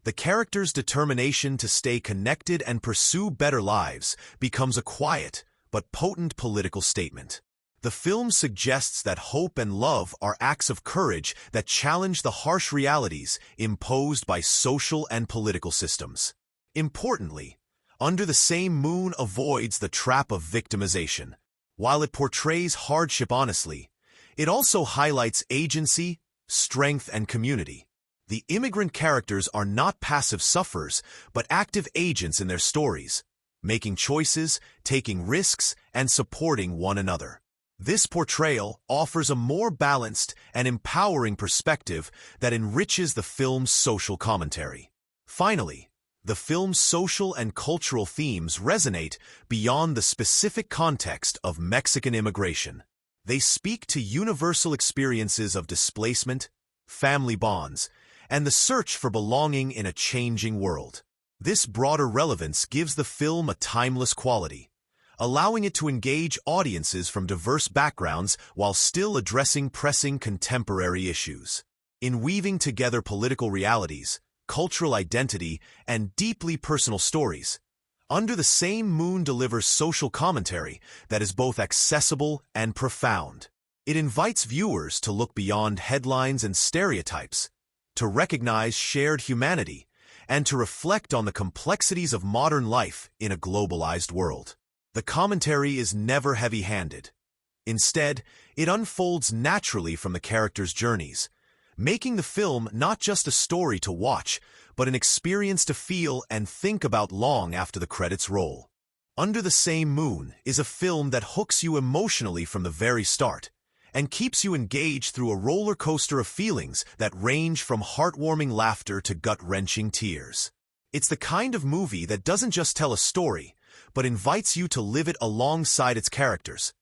Speaker 1: the character's determination to stay connected and pursue better lives becomes a quiet but potent political statement. The film suggests that hope and love are acts of courage that challenge the harsh realities imposed by social and political systems. Importantly, Under the Same Moon avoids the trap of victimization. While it portrays hardship honestly, it also highlights agency, strength, and community. The immigrant characters are not passive sufferers, but active agents in their stories, making choices, taking risks, and supporting one another. This portrayal offers a more balanced and empowering perspective that enriches the film's social commentary. Finally, the film's social and cultural themes resonate beyond the specific context of Mexican immigration. They speak to universal experiences of displacement, family bonds, and the search for belonging in a changing world. This broader relevance gives the film a timeless quality, allowing it to engage audiences from diverse backgrounds while still addressing pressing contemporary issues. In weaving together political realities, cultural identity, and deeply personal stories, Under the Same Moon delivers social commentary that is both accessible and profound. It invites viewers to look beyond headlines and stereotypes, to recognize shared humanity, and to reflect on the complexities of modern life in a globalized world. The commentary is never heavy-handed. Instead, it unfolds naturally from the characters' journeys, making the film not just a story to watch, but an experience to feel and think about long after the credits roll. Under the Same Moon is a film that hooks you emotionally from the very start, and keeps you engaged through a roller coaster of feelings that range from heartwarming laughter to gut-wrenching tears. It's the kind of movie that doesn't just tell a story, but invites you to live it alongside its characters,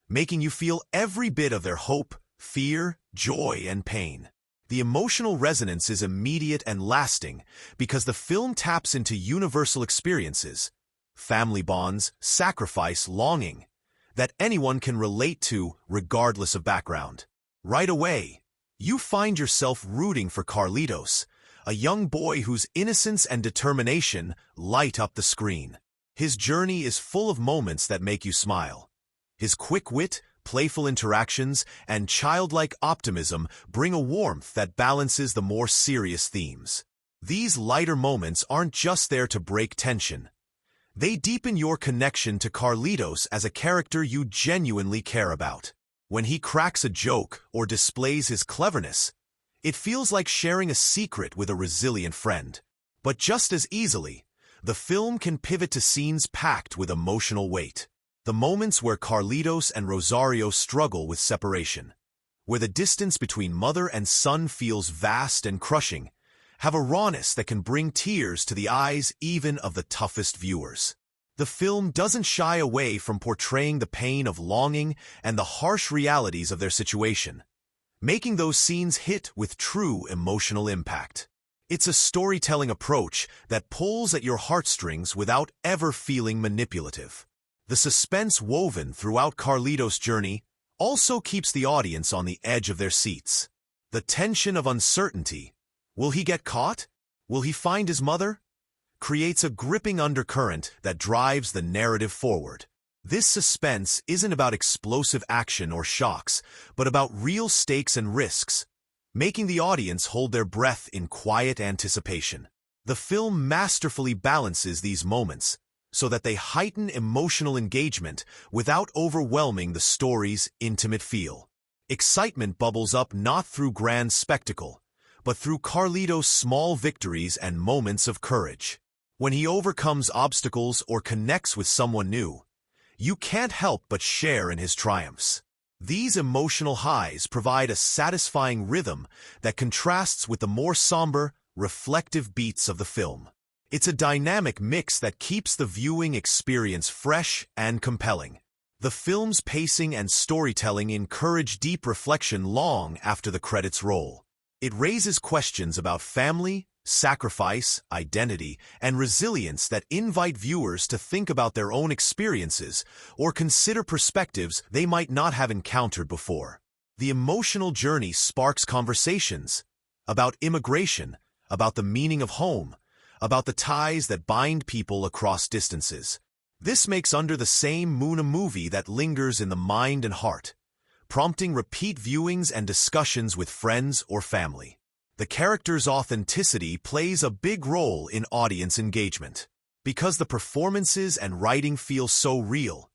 Speaker 1: making you feel every bit of their hope, fear, joy, and pain. The emotional resonance is immediate and lasting because the film taps into universal experiences, family bonds, sacrifice, longing, that anyone can relate to regardless of background. Right away, you find yourself rooting for Carlitos, a young boy whose innocence and determination light up the screen. His journey is full of moments that make you smile. His quick wit, playful interactions, and childlike optimism bring a warmth that balances the more serious themes. These lighter moments aren't just there to break tension. They deepen your connection to Carlitos as a character you genuinely care about. When he cracks a joke or displays his cleverness, it feels like sharing a secret with a resilient friend. But just as easily, the film can pivot to scenes packed with emotional weight. The moments where Carlitos and Rosario struggle with separation, where the distance between mother and son feels vast and crushing, have a rawness that can bring tears to the eyes even of the toughest viewers. The film doesn't shy away from portraying the pain of longing and the harsh realities of their situation, making those scenes hit with true emotional impact. It's a storytelling approach that pulls at your heartstrings without ever feeling manipulative. The suspense woven throughout Carlitos' journey also keeps the audience on the edge of their seats. The tension of uncertainty, will he get caught? Will he find his mother? Creates a gripping undercurrent that drives the narrative forward. This suspense isn't about explosive action or shocks, but about real stakes and risks, making the audience hold their breath in quiet anticipation. The film masterfully balances these moments so that they heighten emotional engagement without overwhelming the story's intimate feel. Excitement bubbles up not through grand spectacle, but through Carlitos' small victories and moments of courage. When he overcomes obstacles or connects with someone new, you can't help but share in his triumphs. These emotional highs provide a satisfying rhythm that contrasts with the more somber, reflective beats of the film. It's a dynamic mix that keeps the viewing experience fresh and compelling. The film's pacing and storytelling encourage deep reflection long after the credits roll. It raises questions about family, sacrifice, identity, and resilience that invite viewers to think about their own experiences or consider perspectives they might not have encountered before. The emotional journey sparks conversations about immigration, about the meaning of home, about the ties that bind people across distances. This makes Under the Same Moon a movie that lingers in the mind and heart, prompting repeat viewings and discussions with friends or family. The character's authenticity plays a big role in audience engagement. Because the performances and writing feel so real,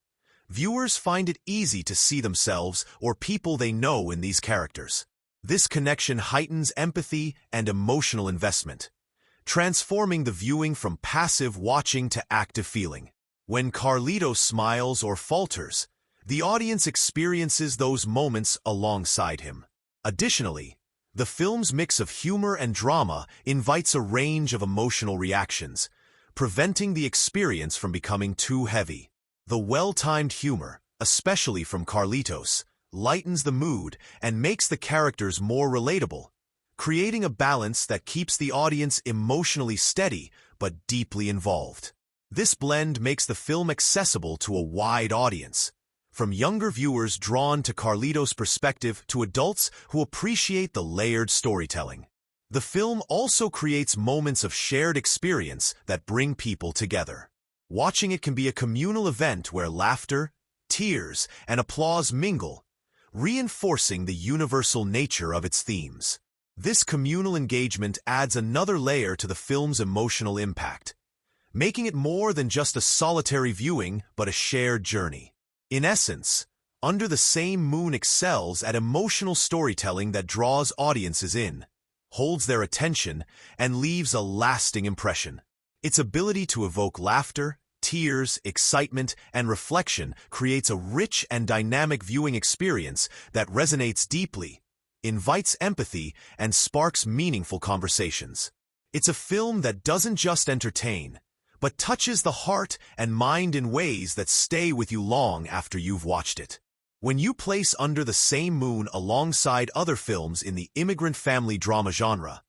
Speaker 1: viewers find it easy to see themselves or people they know in these characters. This connection heightens empathy and emotional investment, transforming the viewing from passive watching to active feeling. When Carlitos smiles or falters, the audience experiences those moments alongside him. Additionally, the film's mix of humor and drama invites a range of emotional reactions, preventing the experience from becoming too heavy. The well-timed humor, especially from Carlitos, lightens the mood and makes the characters more relatable, creating a balance that keeps the audience emotionally steady but deeply involved. This blend makes the film accessible to a wide audience, from younger viewers drawn to Carlitos' perspective to adults who appreciate the layered storytelling. The film also creates moments of shared experience that bring people together. Watching it can be a communal event where laughter, tears, and applause mingle, reinforcing the universal nature of its themes. This communal engagement adds another layer to the film's emotional impact, making it more than just a solitary viewing but a shared journey. In essence, Under the Same Moon excels at emotional storytelling that draws audiences in, holds their attention, and leaves a lasting impression. Its ability to evoke laughter, tears, excitement, and reflection creates a rich and dynamic viewing experience that resonates deeply, invites empathy, and sparks meaningful conversations. It's a film that doesn't just entertain, but touches the heart and mind in ways that stay with you long after you've watched it. When you place Under the Same Moon alongside other films in the immigrant family drama genre,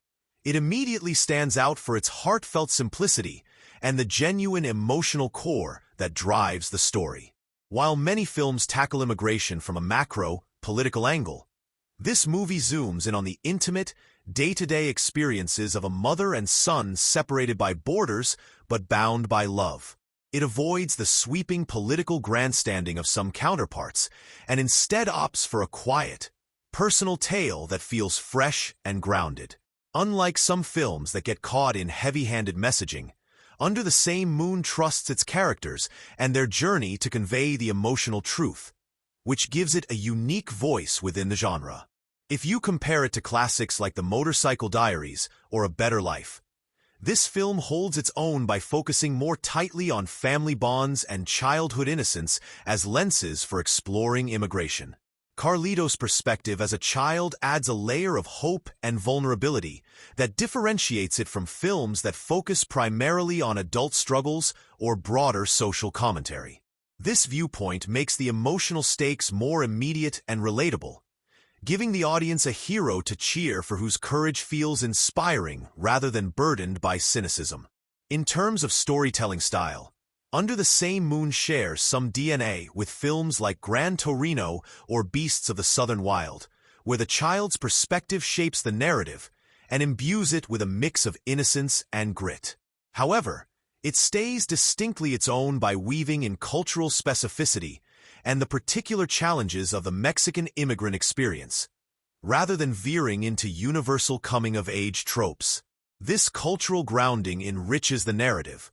Speaker 1: it immediately stands out for its heartfelt simplicity and the genuine emotional core that drives the story. While many films tackle immigration from a macro, political angle, this movie zooms in on the intimate, day-to-day experiences of a mother and son separated by borders but bound by love. It avoids the sweeping political grandstanding of some counterparts and instead opts for a quiet, personal tale that feels fresh and grounded. Unlike some films that get caught in heavy-handed messaging, Under the Same Moon trusts its characters and their journey to convey the emotional truth, which gives it a unique voice within the genre. If you compare it to classics like The Motorcycle Diaries or A Better Life, this film holds its own by focusing more tightly on family bonds and childhood innocence as lenses for exploring immigration. Carlito's perspective as a child adds a layer of hope and vulnerability that differentiates it from films that focus primarily on adult struggles or broader social commentary. This viewpoint makes the emotional stakes more immediate and relatable, giving the audience a hero to cheer for whose courage feels inspiring rather than burdened by cynicism. In terms of storytelling style, Under the Same Moon shares some DNA with films like Gran Torino or Beasts of the Southern Wild, where the child's perspective shapes the narrative and imbues it with a mix of innocence and grit. However, it stays distinctly its own by weaving in cultural specificity and the particular challenges of the Mexican immigrant experience, rather than veering into universal coming-of-age tropes. This cultural grounding enriches the narrative,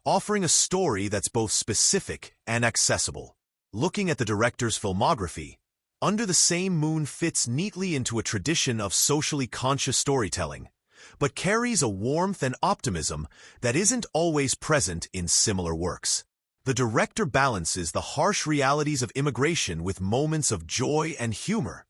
Speaker 1: offering a story that's both specific and accessible. Looking at the director's filmography, Under the Same Moon fits neatly into a tradition of socially conscious storytelling, but carries a warmth and optimism that isn't always present in similar works. The director balances the harsh realities of immigration with moments of joy and humor,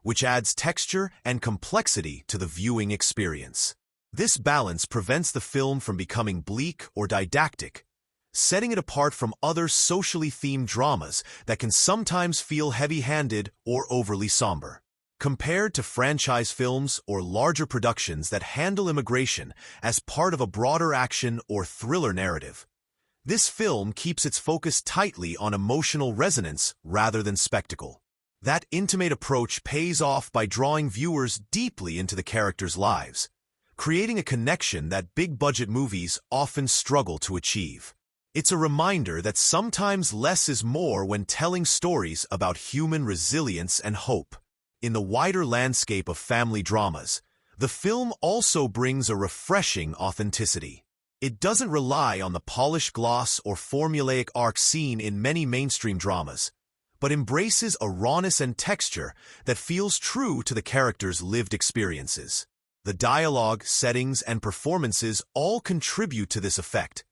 Speaker 1: which adds texture and complexity to the viewing experience. This balance prevents the film from becoming bleak or didactic, setting it apart from other socially themed dramas that can sometimes feel heavy-handed or overly somber. Compared to franchise films or larger productions that handle immigration as part of a broader action or thriller narrative, this film keeps its focus tightly on emotional resonance rather than spectacle. That intimate approach pays off by drawing viewers deeply into the characters' lives, creating a connection that big-budget movies often struggle to achieve. It's a reminder that sometimes less is more when telling stories about human resilience and hope. In the wider landscape of family dramas, the film also brings a refreshing authenticity. It doesn't rely on the polished gloss or formulaic arc seen in many mainstream dramas, but embraces a rawness and texture that feels true to the characters' lived experiences. The dialogue, settings, and performances all contribute to this effect,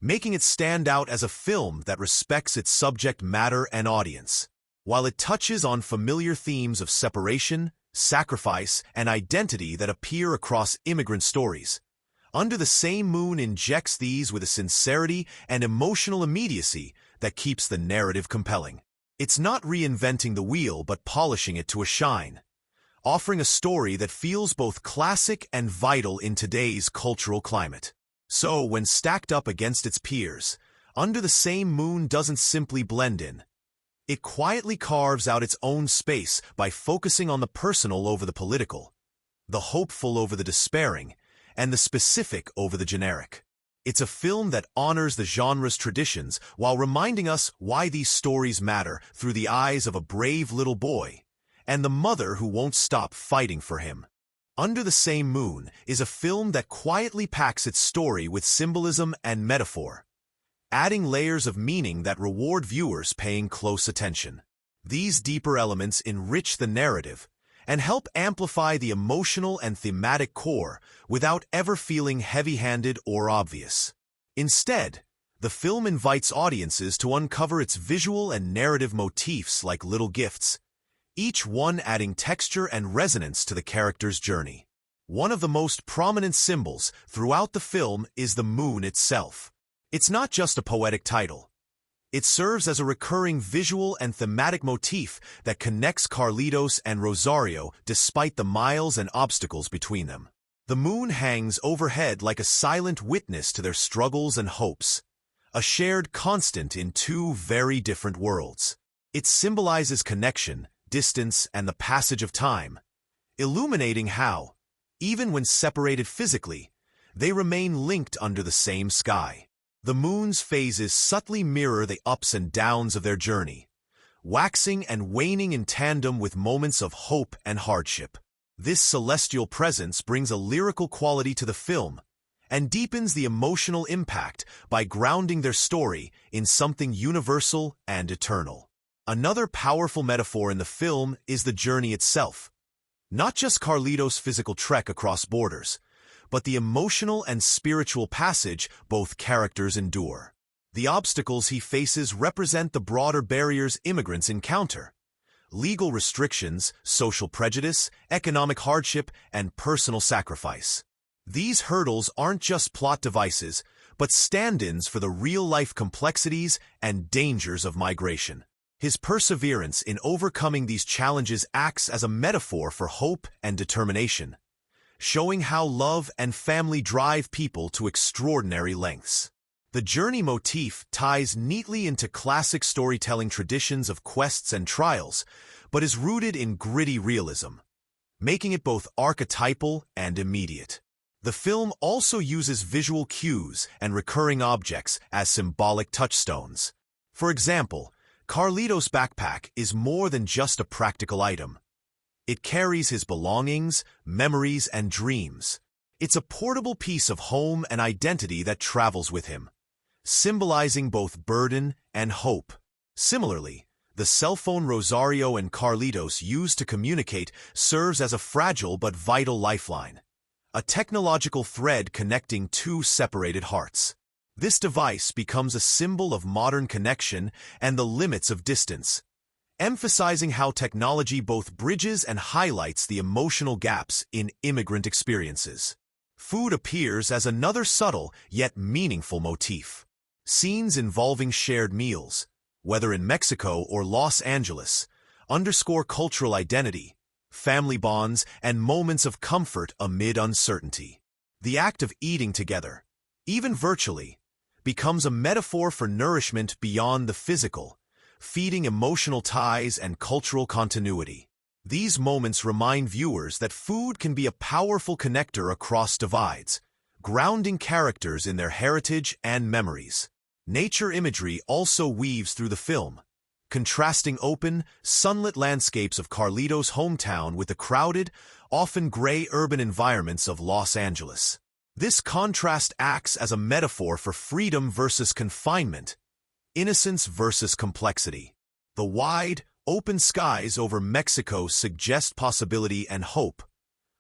Speaker 1: making it stand out as a film that respects its subject matter and audience. While it touches on familiar themes of separation, sacrifice, and identity that appear across immigrant stories, Under the Same Moon injects these with a sincerity and emotional immediacy that keeps the narrative compelling. It's not reinventing the wheel but polishing it to a shine, offering a story that feels both classic and vital in today's cultural climate. So, when stacked up against its peers, Under the Same Moon doesn't simply blend in. It quietly carves out its own space by focusing on the personal over the political, the hopeful over the despairing, and the specific over the generic. It's a film that honors the genre's traditions while reminding us why these stories matter through the eyes of a brave little boy and the mother who won't stop fighting for him. Under the Same Moon is a film that quietly packs its story with symbolism and metaphor, adding layers of meaning that reward viewers paying close attention. These deeper elements enrich the narrative and help amplify the emotional and thematic core without ever feeling heavy-handed or obvious. Instead, the film invites audiences to uncover its visual and narrative motifs like little gifts, each one adding texture and resonance to the character's journey. One of the most prominent symbols throughout the film is the moon itself. It's not just a poetic title. It serves as a recurring visual and thematic motif that connects Carlitos and Rosario despite the miles and obstacles between them. The moon hangs overhead like a silent witness to their struggles and hopes, a shared constant in two very different worlds. It symbolizes connection, distance, and the passage of time, illuminating how, even when separated physically, they remain linked under the same sky. The moon's phases subtly mirror the ups and downs of their journey, waxing and waning in tandem with moments of hope and hardship. This celestial presence brings a lyrical quality to the film and deepens the emotional impact by grounding their story in something universal and eternal. Another powerful metaphor in the film is the journey itself. Not just Carlitos' physical trek across borders, but the emotional and spiritual passage both characters endure. The obstacles he faces represent the broader barriers immigrants encounter: legal restrictions, social prejudice, economic hardship, and personal sacrifice. These hurdles aren't just plot devices, but stand-ins for the real-life complexities and dangers of migration. His perseverance in overcoming these challenges acts as a metaphor for hope and determination, showing how love and family drive people to extraordinary lengths. The journey motif ties neatly into classic storytelling traditions of quests and trials, but is rooted in gritty realism, making it both archetypal and immediate. The film also uses visual cues and recurring objects as symbolic touchstones. For example, Carlitos' backpack is more than just a practical item. It carries his belongings, memories, and dreams. It's a portable piece of home and identity that travels with him, symbolizing both burden and hope. Similarly, the cell phone Rosario and Carlitos use to communicate serves as a fragile but vital lifeline, a technological thread connecting two separated hearts. This device becomes a symbol of modern connection and the limits of distance, emphasizing how technology both bridges and highlights the emotional gaps in immigrant experiences. Food appears as another subtle yet meaningful motif. Scenes involving shared meals, whether in Mexico or Los Angeles, underscore cultural identity, family bonds, and moments of comfort amid uncertainty. The act of eating together, even virtually, becomes a metaphor for nourishment beyond the physical, feeding emotional ties and cultural continuity. These moments remind viewers that food can be a powerful connector across divides, grounding characters in their heritage and memories. Nature imagery also weaves through the film, contrasting open, sunlit landscapes of Carlitos' hometown with the crowded, often gray urban environments of Los Angeles. This contrast acts as a metaphor for freedom versus confinement, innocence versus complexity. The wide, open skies over Mexico suggest possibility and hope,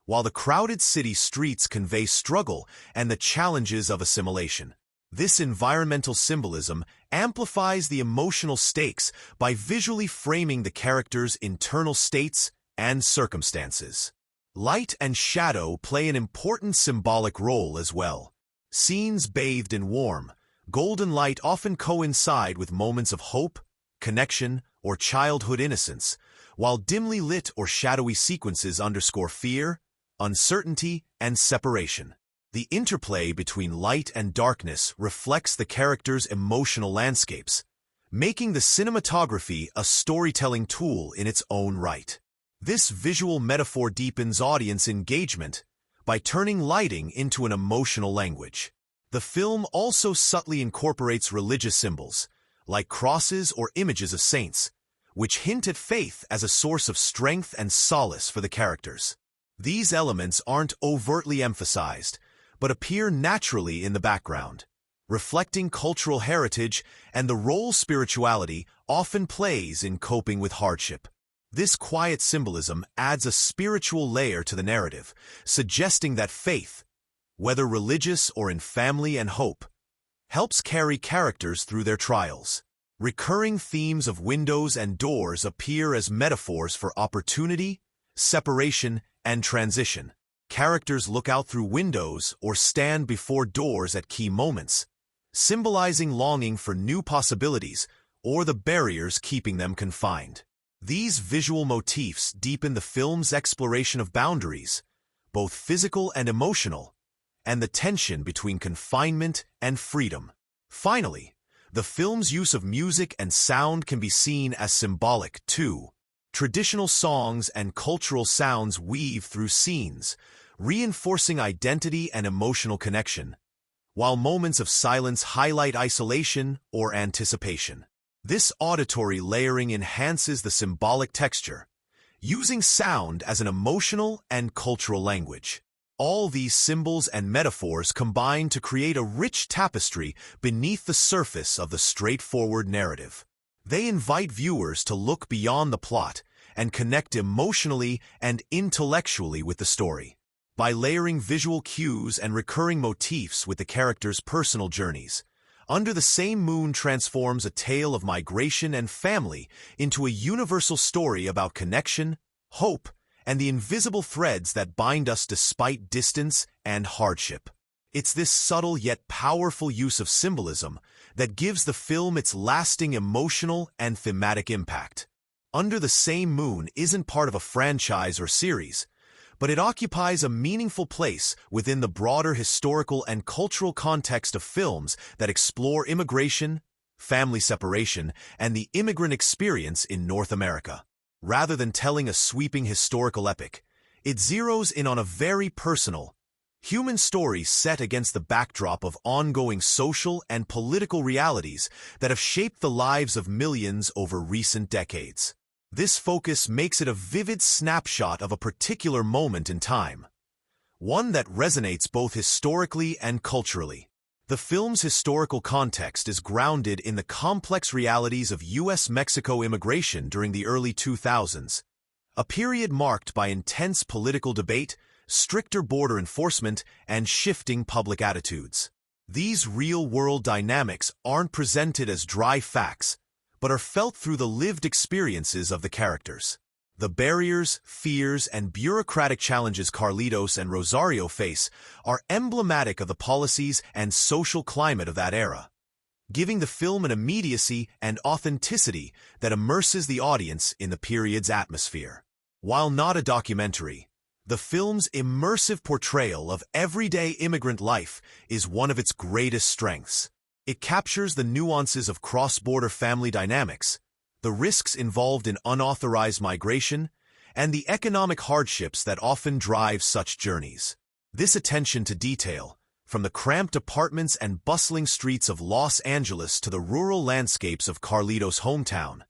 Speaker 1: while the crowded city streets convey struggle and the challenges of assimilation. This environmental symbolism amplifies the emotional stakes by visually framing the characters' internal states and circumstances. Light and shadow play an important symbolic role as well. Scenes bathed in warm, golden light often coincide with moments of hope, connection, or childhood innocence, while dimly lit or shadowy sequences underscore fear, uncertainty, and separation. The interplay between light and darkness reflects the characters' emotional landscapes, making the cinematography a storytelling tool in its own right. This visual metaphor deepens audience engagement by turning lighting into an emotional language. The film also subtly incorporates religious symbols, like crosses or images of saints, which hint at faith as a source of strength and solace for the characters. These elements aren't overtly emphasized, but appear naturally in the background, reflecting cultural heritage and the role spirituality often plays in coping with hardship. This quiet symbolism adds a spiritual layer to the narrative, suggesting that faith, whether religious or in family and hope, helps carry characters through their trials. Recurring themes of windows and doors appear as metaphors for opportunity, separation, and transition. Characters look out through windows or stand before doors at key moments, symbolizing longing for new possibilities or the barriers keeping them confined. These visual motifs deepen the film's exploration of boundaries, both physical and emotional, and the tension between confinement and freedom. Finally, the film's use of music and sound can be seen as symbolic too. Traditional songs and cultural sounds weave through scenes, reinforcing identity and emotional connection, while moments of silence highlight isolation or anticipation. This auditory layering enhances the symbolic texture, using sound as an emotional and cultural language. All these symbols and metaphors combine to create a rich tapestry beneath the surface of the straightforward narrative. They invite viewers to look beyond the plot and connect emotionally and intellectually with the story. By layering visual cues and recurring motifs with the characters' personal journeys, Under the Same Moon transforms a tale of migration and family into a universal story about connection, hope, and the invisible threads that bind us despite distance and hardship. It's this subtle yet powerful use of symbolism that gives the film its lasting emotional and thematic impact. Under the Same Moon isn't part of a franchise or series, but it occupies a meaningful place within the broader historical and cultural context of films that explore immigration, family separation, and the immigrant experience in North America. Rather than telling a sweeping historical epic, it zeroes in on a very personal, human story set against the backdrop of ongoing social and political realities that have shaped the lives of millions over recent decades. This focus makes it a vivid snapshot of a particular moment in time, one that resonates both historically and culturally. The film's historical context is grounded in the complex realities of U.S.-Mexico immigration during the early 2000s, a period marked by intense political debate, stricter border enforcement, and shifting public attitudes. These real-world dynamics aren't presented as dry facts, but are felt through the lived experiences of the characters. The barriers, fears, and bureaucratic challenges Carlitos and Rosario face are emblematic of the policies and social climate of that era, giving the film an immediacy and authenticity that immerses the audience in the period's atmosphere. While not a documentary, the film's immersive portrayal of everyday immigrant life is one of its greatest strengths. It captures the nuances of cross-border family dynamics, the risks involved in unauthorized migration, and the economic hardships that often drive such journeys. This attention to detail, from the cramped apartments and bustling streets of Los Angeles to the rural landscapes of Carlitos' hometown,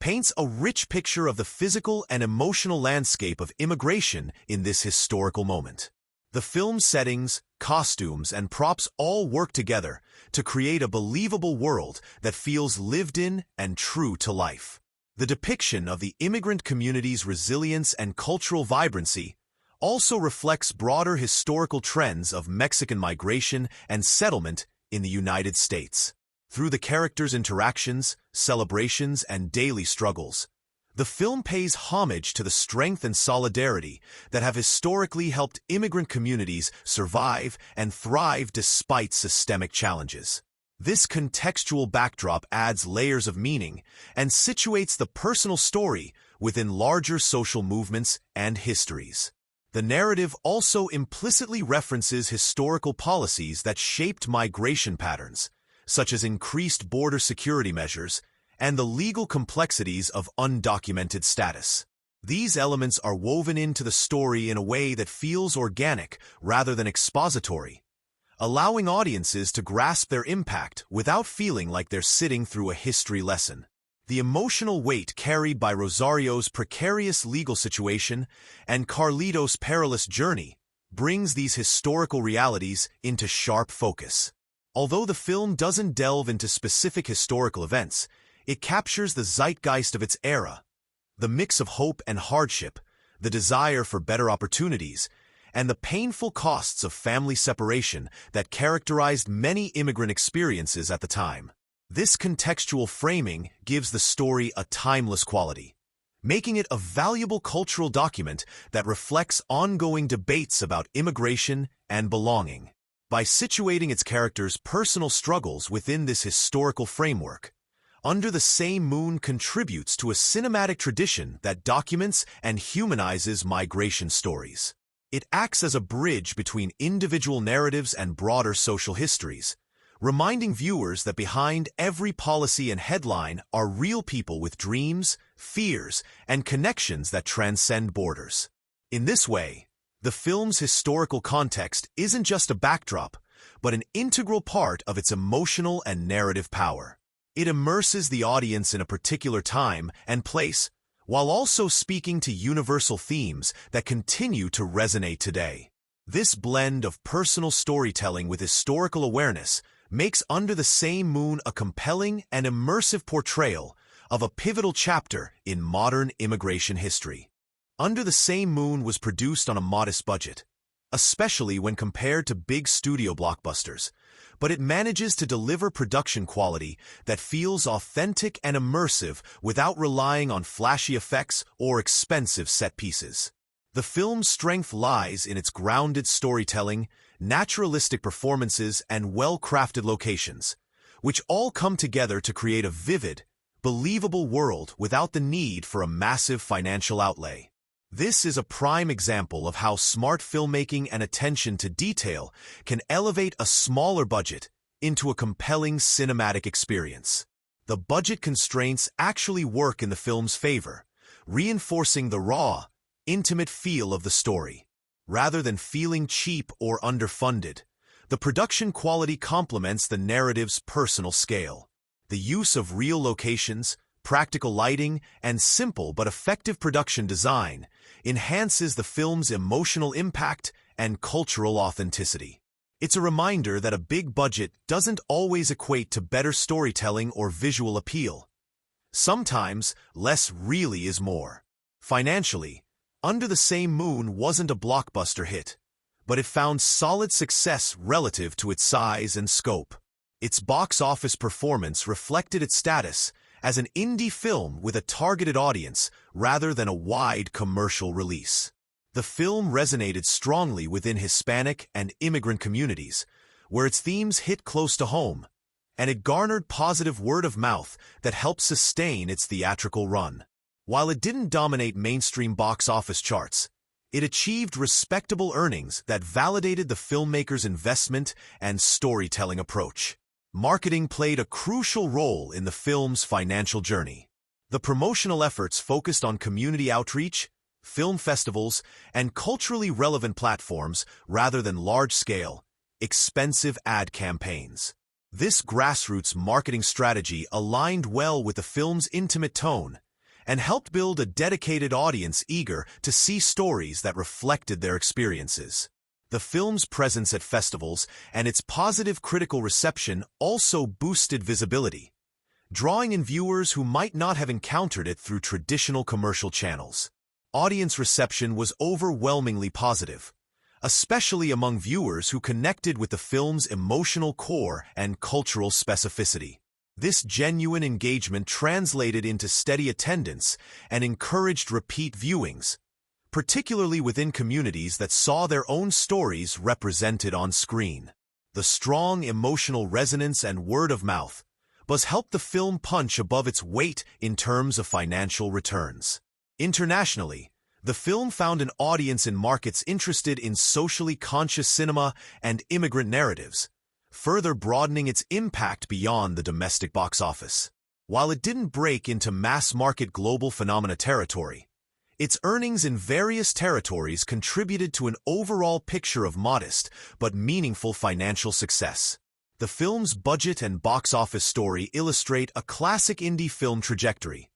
Speaker 1: paints a rich picture of the physical and emotional landscape of immigration in this historical moment. The film's settings, costumes, and props all work together to create a believable world that feels lived in and true to life. The depiction of the immigrant community's resilience and cultural vibrancy also reflects broader historical trends of Mexican migration and settlement in the United States. Through the characters' interactions, celebrations, and daily struggles, the film pays homage to the strength and solidarity that have historically helped immigrant communities survive and thrive despite systemic challenges. This contextual backdrop adds layers of meaning and situates the personal story within larger social movements and histories. The narrative also implicitly references historical policies that shaped migration patterns, such as increased border security measures and the legal complexities of undocumented status. These elements are woven into the story in a way that feels organic rather than expository, allowing audiences to grasp their impact without feeling like they're sitting through a history lesson. The emotional weight carried by Rosario's precarious legal situation and Carlitos' perilous journey brings these historical realities into sharp focus. Although the film doesn't delve into specific historical events, it captures the zeitgeist of its era, the mix of hope and hardship, the desire for better opportunities, and the painful costs of family separation that characterized many immigrant experiences at the time. This contextual framing gives the story a timeless quality, making it a valuable cultural document that reflects ongoing debates about immigration and belonging. By situating its characters' personal struggles within this historical framework, Under the Same Moon contributes to a cinematic tradition that documents and humanizes migration stories. It acts as a bridge between individual narratives and broader social histories, reminding viewers that behind every policy and headline are real people with dreams, fears, and connections that transcend borders. In this way, the film's historical context isn't just a backdrop, but an integral part of its emotional and narrative power. It immerses the audience in a particular time and place, while also speaking to universal themes that continue to resonate today. This blend of personal storytelling with historical awareness makes Under the Same Moon a compelling and immersive portrayal of a pivotal chapter in modern immigration history. Under the Same Moon was produced on a modest budget, especially when compared to big studio blockbusters, but it manages to deliver production quality that feels authentic and immersive without relying on flashy effects or expensive set pieces. The film's strength lies in its grounded storytelling, naturalistic performances, and well-crafted locations, which all come together to create a vivid, believable world without the need for a massive financial outlay. This is a prime example of how smart filmmaking and attention to detail can elevate a smaller budget into a compelling cinematic experience. The budget constraints actually work in the film's favor, reinforcing the raw, intimate feel of the story. Rather than feeling cheap or underfunded, the production quality complements the narrative's personal scale. The use of real locations, practical lighting, and simple but effective production design enhances the film's emotional impact and cultural authenticity. It's a reminder that a big budget doesn't always equate to better storytelling or visual appeal. Sometimes, less really is more. Financially, Under the Same Moon wasn't a blockbuster hit, but it found solid success relative to its size and scope. Its box office performance reflected its status as an indie film with a targeted audience rather than a wide commercial release. The film resonated strongly within Hispanic and immigrant communities, where its themes hit close to home, and it garnered positive word of mouth that helped sustain its theatrical run. While it didn't dominate mainstream box office charts, it achieved respectable earnings that validated the filmmaker's investment and storytelling approach. Marketing played a crucial role in the film's financial journey. The promotional efforts focused on community outreach, film festivals, and culturally relevant platforms rather than large-scale, expensive ad campaigns. This grassroots marketing strategy aligned well with the film's intimate tone and helped build a dedicated audience eager to see stories that reflected their experiences. The film's presence at festivals and its positive critical reception also boosted visibility, drawing in viewers who might not have encountered it through traditional commercial channels. Audience reception was overwhelmingly positive, especially among viewers who connected with the film's emotional core and cultural specificity. This genuine engagement translated into steady attendance and encouraged repeat viewings, particularly within communities that saw their own stories represented on screen. The strong emotional resonance and word of mouth buzz helped the film punch above its weight in terms of financial returns. Internationally, the film found an audience in markets interested in socially conscious cinema and immigrant narratives, further broadening its impact beyond the domestic box office. While it didn't break into mass-market global phenomena territory, its earnings in various territories contributed to an overall picture of modest but meaningful financial success. The film's budget and box office story illustrate a classic indie film trajectory.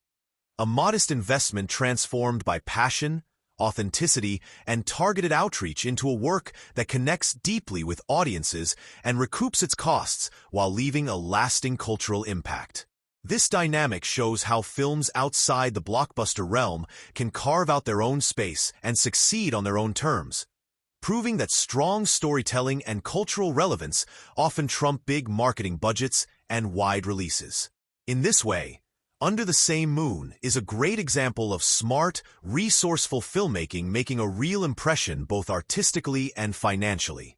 Speaker 1: A modest investment transformed by passion, authenticity, and targeted outreach into a work that connects deeply with audiences and recoups its costs while leaving a lasting cultural impact. This dynamic shows how films outside the blockbuster realm can carve out their own space and succeed on their own terms, proving that strong storytelling and cultural relevance often trump big marketing budgets and wide releases. In this way, Under the Same Moon is a great example of smart, resourceful filmmaking making a real impression both artistically and financially.